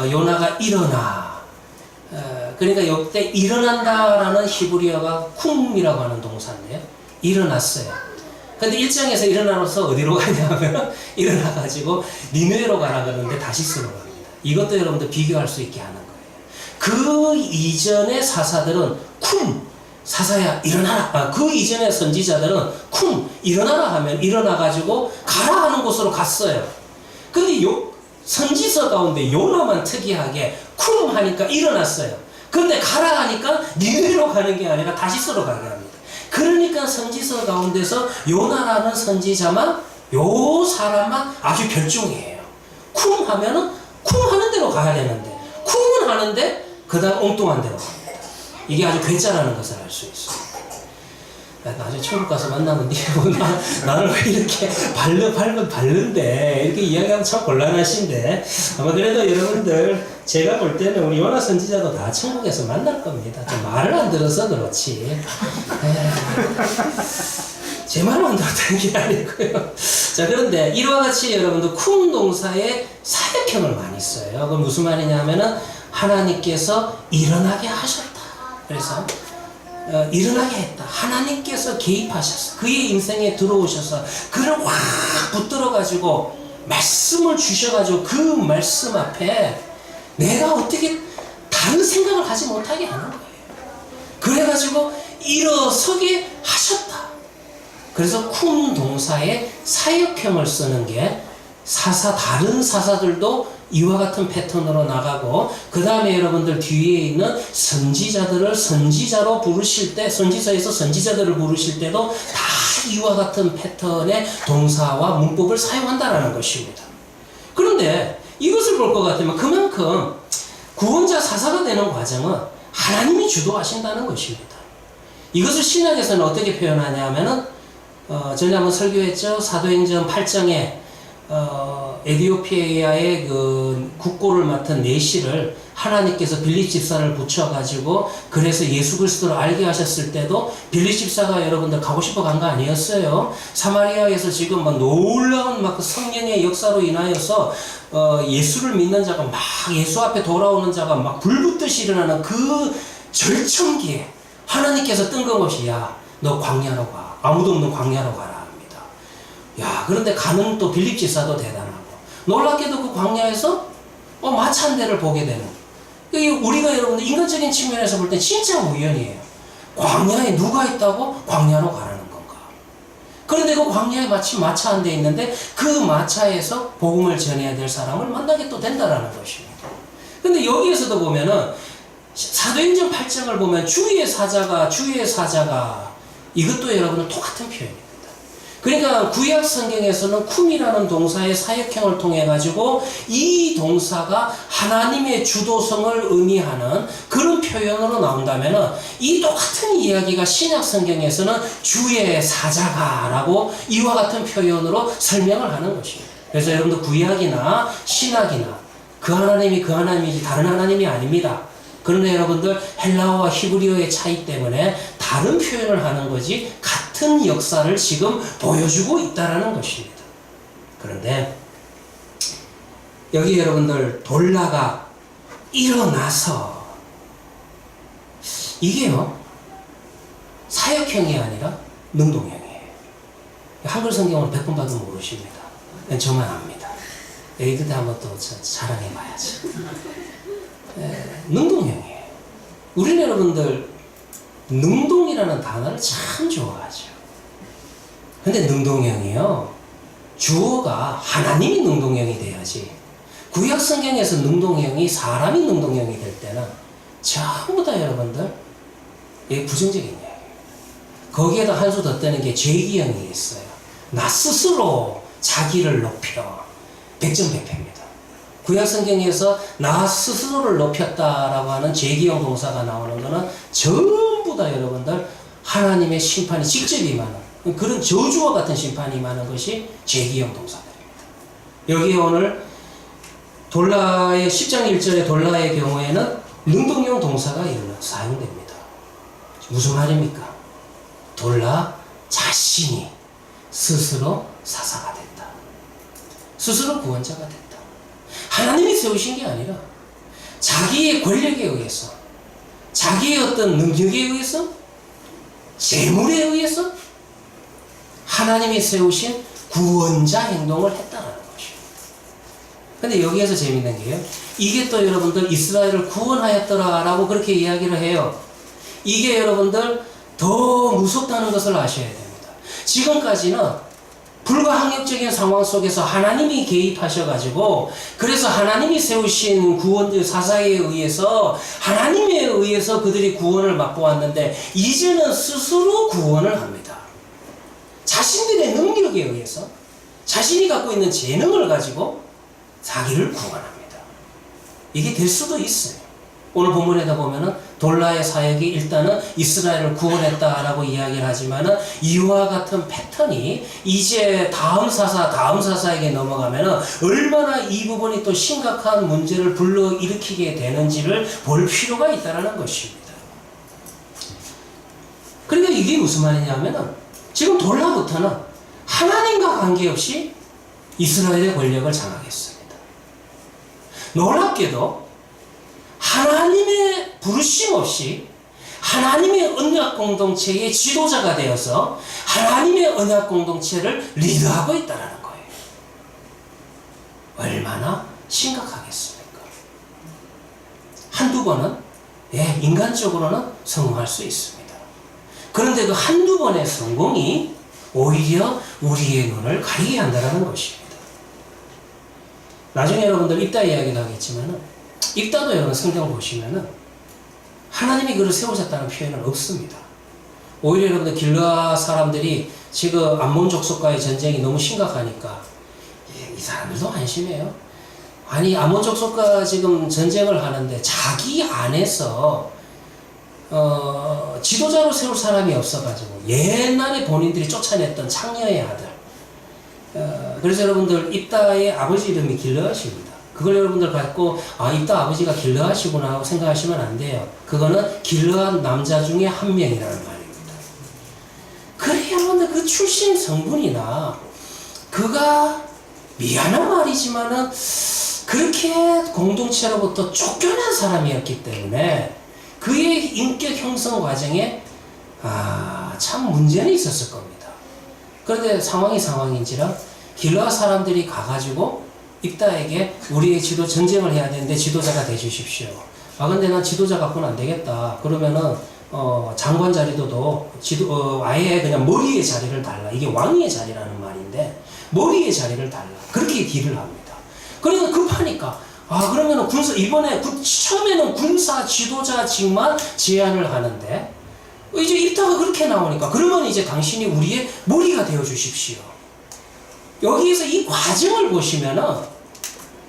요나가 일어나 그러니까 이때 일어난다라는 히브리어가 쿰이라고 하는 동사인데요. 일어났어요. 근데 1장에서 일어나서 어디로 가냐면 일어나가지고 니느웨로 가라 그러는데 다시스로 갑니다. 이것도 여러분들 비교할 수 있게 하는 거예요. 그 이전의 사사들은 쿰 사사야 일어나라. 그 이전의 선지자들은 쿰 일어나라 하면 일어나가지고 가라 하는 곳으로 갔어요. 근데 선지서 가운데 요나만 특이하게 쿰 하니까 일어났어요. 근데 가라 하니까 니느웨로 가는 게 아니라 다시스로 가게 합니다. 그러니까 선지서 가운데서 요나라는 선지자만 요 사람만 아주 별종이에요. 쿰 하면은 쿰 하는 대로 가야 되는데 쿰은 하는데 그 다음 엉뚱한 대로 갑니다. 이게 아주 괴짜라는 것을 알 수 있습니다. 야, 나중에 천국 가서 만나면 니하고 나를 왜 이렇게 바른데 이렇게 이야기하면 참 곤란하신데 아마 그래도 여러분들 제가 볼 때는 우리 요나 선지자도 다 천국에서 만날 겁니다. 좀 말을 안 들어서 그렇지. 제 말만 들었다는 게 아니고요. 자, 그런데 이와 같이 여러분들 쿵 동사에 사역형을 많이 써요. 그건 무슨 말이냐면은 하나님께서 일어나게 하셨다. 그래서 일어나게 했다. 하나님께서 개입하셔서 그의 인생에 들어오셔서 그를 확 붙들어가지고 말씀을 주셔가지고 그 말씀 앞에 내가 어떻게 다른 생각을 하지 못하게 하는 거예요. 그래가지고 일어서게 하셨다. 그래서 쿵 동사에 사역형을 쓰는 게 다른 사사들도 이와 같은 패턴으로 나가고, 그 다음에 여러분들 뒤에 있는 선지자들을 선지자로 부르실 때, 선지서에서 선지자들을 부르실 때도 다 이와 같은 패턴의 동사와 문법을 사용한다라는 것입니다. 그런데 이것을 볼 것 같으면 그만큼 구원자 사사가 되는 과정은 하나님이 주도하신다는 것입니다. 이것을 신약에서는 어떻게 표현하냐 하면은 전에 한번 설교했죠. 사도행전 8장에 에디오피아의 그 국고를 맡은 내시를 하나님께서 빌립 집사를 붙여가지고 그래서 예수 그리스도를 알게 하셨을 때도 빌립 집사가 여러분들 가고 싶어 간 거 아니었어요. 사마리아에서 지금 막 놀라운 막 성령의 역사로 인하여서 예수를 믿는 자가 막 예수 앞에 돌아오는 자가 막 불붙듯이 일어나는 그 절정기에 하나님께서 뜬금없이 야, 너 광야로 가. 아무도 없는 광야로 가라 합니다. 야, 그런데 가는 또 빌립 집사도 대단하고 놀랍게도 그 광야에서 마차 한 대를 보게 되는, 우리가 여러분들 인간적인 측면에서 볼 때 진짜 우연이에요. 광야에 누가 있다고 광야로 가라는 건가? 그런데 그 광야에 마침 마차 한 대 있는데 그 마차에서 복음을 전해야 될 사람을 만나게 또 된다라는 것입니다. 근데 여기에서도 보면은 사도행전 8장을 보면 주의 사자가 이것도 여러분은 똑같은 표현입니다. 그러니까 구약 성경에서는 쿰이라는 동사의 사역형을 통해 가지고 이 동사가 하나님의 주도성을 의미하는 그런 표현으로 나온다면은 이 똑같은 이야기가 신약 성경에서는 주의 사자가라고 이와 같은 표현으로 설명을 하는 것입니다. 그래서 여러분들 구약이나 신약이나 그 하나님이 그 하나님이지 다른 하나님이 아닙니다. 그런데 여러분들 헬라어와 히브리어의 차이 때문에 다른 표현을 하는 거지 같은 역사를 지금 보여주고 있다라는 것입니다. 그런데 여기 여러분들 돌라가 일어나서 이게요 사역형이 아니라 능동형이에요. 한글 성경을 100번 봐도 모르십니다. 저만 압니다. 에이드 때 한번 또 자랑해봐야지. 능동형이에요. 우리는 여러분들 능동이라는 단어를 참 좋아하죠. 근데 능동형이요, 주어가 하나님이 능동형이 돼야지. 구약 성경에서 능동형이 사람이 능동형이 될 때는 전부 다 여러분들 이게 부정적인 이야기예요. 거기에다 한 수 더 떼는 게 죄기형이 있어요. 나 스스로 자기를 높여. 백전백패입니다. 구약 성경에서 나 스스로를 높였다라고 하는 죄기형 동사가 나오는 것은 전부 다 여러분들 하나님의 심판이 직접 임하는 그런 저주와 같은 심판이 임하는 것이 죄기형 동사들입니다. 여기에 오늘 돌라의 10장 1절의 돌라의 경우에는 능동형 동사가 사용됩니다. 무슨 말입니까? 돌라 자신이 스스로 사사가 됐다. 스스로 구원자가 됐다. 하나님이 세우신 게 아니라 자기의 권력에 의해서, 자기의 어떤 능력에 의해서, 재물에 의해서 하나님이 세우신 구원자 행동을 했다라는 것입니다. 근데 여기에서 재밌는 게요, 이게 또 여러분들 이스라엘을 구원하였더라라고 그렇게 이야기를 해요. 이게 여러분들 더 무섭다는 것을 아셔야 됩니다. 지금까지는 불가항력적인 상황 속에서 하나님이 개입하셔가지고 그래서 하나님이 세우신 구원들 사사에 의해서 하나님에 의해서 그들이 구원을 받고 왔는데 이제는 스스로 구원을 합니다. 자신들의 능력에 의해서 자신이 갖고 있는 재능을 가지고 자기를 구원합니다. 이게 될 수도 있어요. 오늘 본문에다 보면은 돌라의 사역이 일단은 이스라엘을 구원했다라고 이야기를 하지만은 이와 같은 패턴이 이제 다음 사사에게 넘어가면은 얼마나 이 부분이 또 심각한 문제를 불러일으키게 되는지를 볼 필요가 있다라는 것입니다. 그러니까 이게 무슨 말이냐면은 지금 돌라부터는 하나님과 관계없이 이스라엘의 권력을 장악했습니다. 놀랍게도 하나님의 부르심 없이 하나님의 언약 공동체의 지도자가 되어서 하나님의 언약 공동체를 리드하고 있다는 거예요. 얼마나 심각하겠습니까? 한두 번은 인간적으로는 성공할 수 있습니다. 그런데 그 한두 번의 성공이 오히려 우리의 눈을 가리게 한다는 것입니다. 나중에 여러분들 입다 이야기도 하겠지만은 입다도 여러분 성경 보시면은 하나님이 그를 세우셨다는 표현은 없습니다. 오히려 여러분들 길르앗 사람들이 지금 암몬 족속과의 전쟁이 너무 심각하니까 이 사람들도 한심해요. 아니 암몬 족속과 지금 전쟁을 하는데 자기 안에서 지도자로 세울 사람이 없어가지고 옛날에 본인들이 쫓아냈던 창녀의 아들 그래서 여러분들 입다의 아버지 이름이 길르앗입니다. 그걸 여러분들 갖고 입다 아버지가 길르앗이구나 하고 생각하시면 안 돼요. 그거는 길르앗 남자 중에 한 명이라는 말입니다. 그래 여러분들 그 출신 성분이나 그가 미안한 말이지만은 그렇게 공동체로부터 쫓겨난 사람이었기 때문에 그의 인격 형성 과정에 참 문제는 있었을 겁니다. 그런데 상황인지라 길르앗 사람들이 가가지고 입다에게 우리의 전쟁을 해야 되는데 지도자가 되주십시오. 근데 난 지도자 갖고는 안 되겠다. 그러면은 장관 자리도 아예 그냥 머리의 자리를 달라. 이게 왕의 자리라는 말인데 머리의 자리를 달라. 그렇게 딜을 합니다. 그러니까 급하니까 그러면은 이번에 처음에는 군사 지도자직만 제안을 하는데 이제 입다가 그렇게 나오니까 그러면 이제 당신이 우리의 머리가 되어 주십시오. 여기에서 이 과정을 보시면은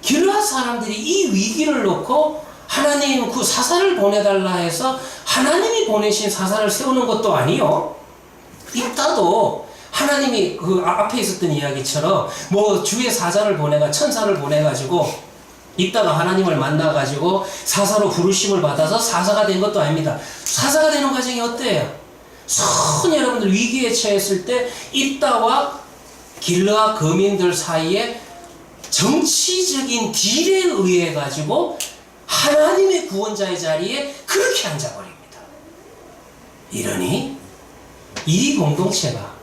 길르앗 사람들이 이 위기를 놓고 하나님 그 사사를 보내달라 해서 하나님이 보내신 사사를 세우는 것도 아니요. 입다도 하나님이 그 앞에 있었던 이야기처럼 뭐 주의 사자를 천사를 보내가지고 입다가 하나님을 만나가지고 사사로 부르심을 받아서 사사가 된 것도 아닙니다. 사사가 되는 과정이 어때요? 여러분들 위기에 처했을 때 입다와 길르앗 거민들 사이에 정치적인 딜에 의해 가지고 하나님의 구원자의 자리에 그렇게 앉아버립니다. 이러니 이 공동체가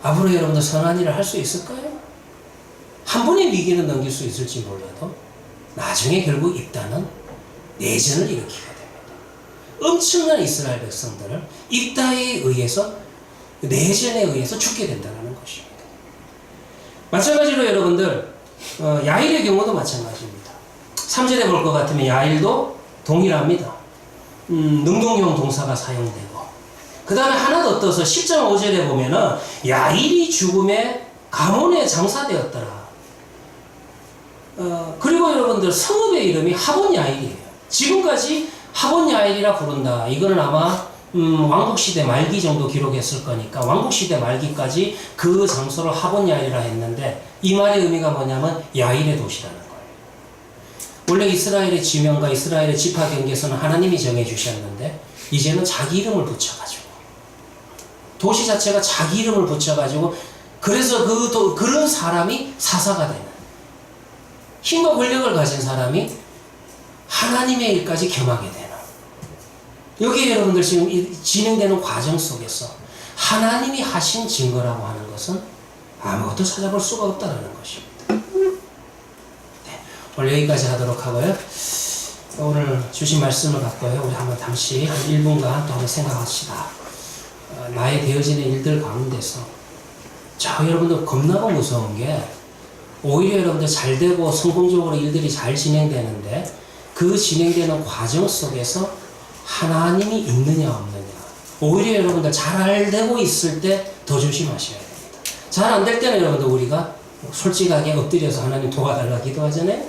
앞으로 여러분들 선한 일을 할 수 있을까요? 한 번의 위기는 넘길 수 있을지 몰라도 나중에 결국 입다는 내전을 일으키게 됩니다. 엄청난 이스라엘 백성들을 입다에 의해서 내전에 의해서 죽게 된다는 것입니다. 마찬가지로 여러분들 야일의 경우도 마찬가지입니다. 3절에 볼 것 같으면 야일도 동일합니다. 능동형 동사가 사용되고 그 다음에 하나 더 떠서 10.5절에 보면은 야일이 죽음에 가몬에 장사되었더라. 그리고 여러분들 성읍의 이름이 하본 야일이에요. 지금까지 하본 야일이라 부른다. 이거는 아마 왕국시대 말기 정도 기록했을 거니까 왕국시대 말기까지 그 장소를 하본 야일이라 했는데 이 말의 의미가 뭐냐면 야일의 도시라는 거예요. 원래 이스라엘의 지명과 이스라엘의 지파 경계선은 하나님이 정해주셨는데 이제는 자기 이름을 붙여가지고 도시 자체가 자기 이름을 붙여가지고 그래서 그런 사람이 사사가 되는 힘과 권력을 가진 사람이 하나님의 일까지 겸하게 되는 여기에 여러분들 지금 진행되는 과정 속에서 하나님이 하신 증거라고 하는 것은 아무것도 찾아볼 수가 없다는 것입니다. 네, 오늘 여기까지 하도록 하고요. 오늘 주신 말씀을 갖고요. 우리 한번 잠시 한 1분간 또 한번 생각합시다. 나의 되어지는 일들 가운데서 여러분들 겁나고 무서운 게 오히려 여러분들 잘 되고 성공적으로 일들이 잘 진행되는데 그 진행되는 과정 속에서 하나님이 있느냐 없느냐 오히려 여러분들 잘 되고 있을 때 더 조심하셔야 됩니다. 잘 안 될 때는 여러분들 우리가 솔직하게 엎드려서 하나님 도와달라 기도하잖아요.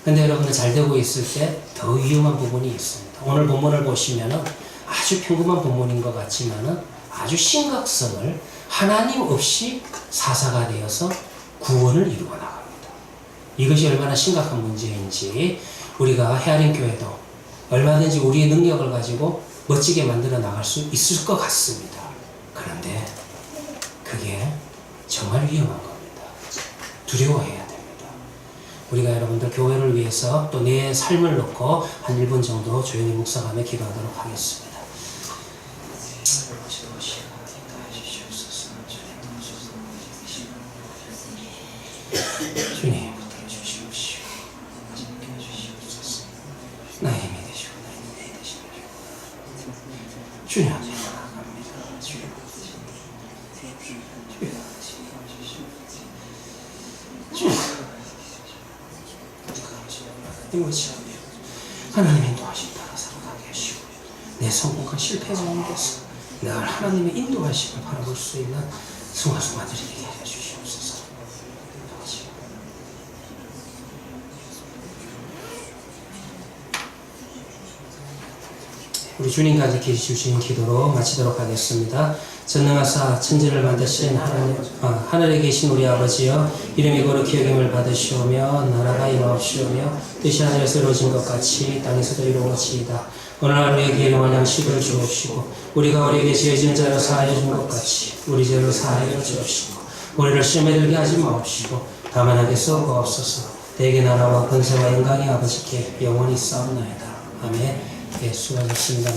근데 여러분들 잘 되고 있을 때 더 위험한 부분이 있습니다. 오늘 본문을 보시면은 아주 평범한 본문인 것 같지만은 아주 심각성을 하나님 없이 사사가 되어서 구원을 이루어 나갑니다. 이것이 얼마나 심각한 문제인지 우리가 헤아린 교회도 얼마든지 우리의 능력을 가지고 멋지게 만들어 나갈 수 있을 것 같습니다. 그런데 그게 정말 위험한 겁니다. 두려워해야 됩니다. 우리가 여러분들 교회를 위해서 또 내 삶을 놓고 한 1분 정도 조용히 묵상하며 기도하도록 하겠습니다. 주님 붙들어 주시옵시오. 나의 힘이 되시고 나의 힘이 되시옵시오. 주님 앞에 나아갑니다. 주님 하나님의 인도하심 따라 살아가게 하시고 내 성공과 실패 가운데서 늘 하나님의 인도하심을 바라볼 수 있는 승화승화들이 되게 해주시옵소서. 우리 주님까지 주신 기도로 마치도록 하겠습니다. 전능하사 천지를 만드신 하늘에 계신 우리 아버지여, 이름이 거룩히 여김을 받으시오며 나라가 임하옵시오며 뜻이 하늘에서 이루어진 것 같이 땅에서도 이루어지이다. 오늘 하루에게 일용할 양식을 주옵시고 우리가 우리에게 죄진 자를 사하여 준 것 같이 우리 죄를 사하여 주옵시고 우리를 시험에 들게 하지 마옵시고 다만 하게 쏘옵소서. 대개 나라와 권세와 영광이 아버지께 영원히 싸움나이다. 아멘. 예, 수고하셨습니다.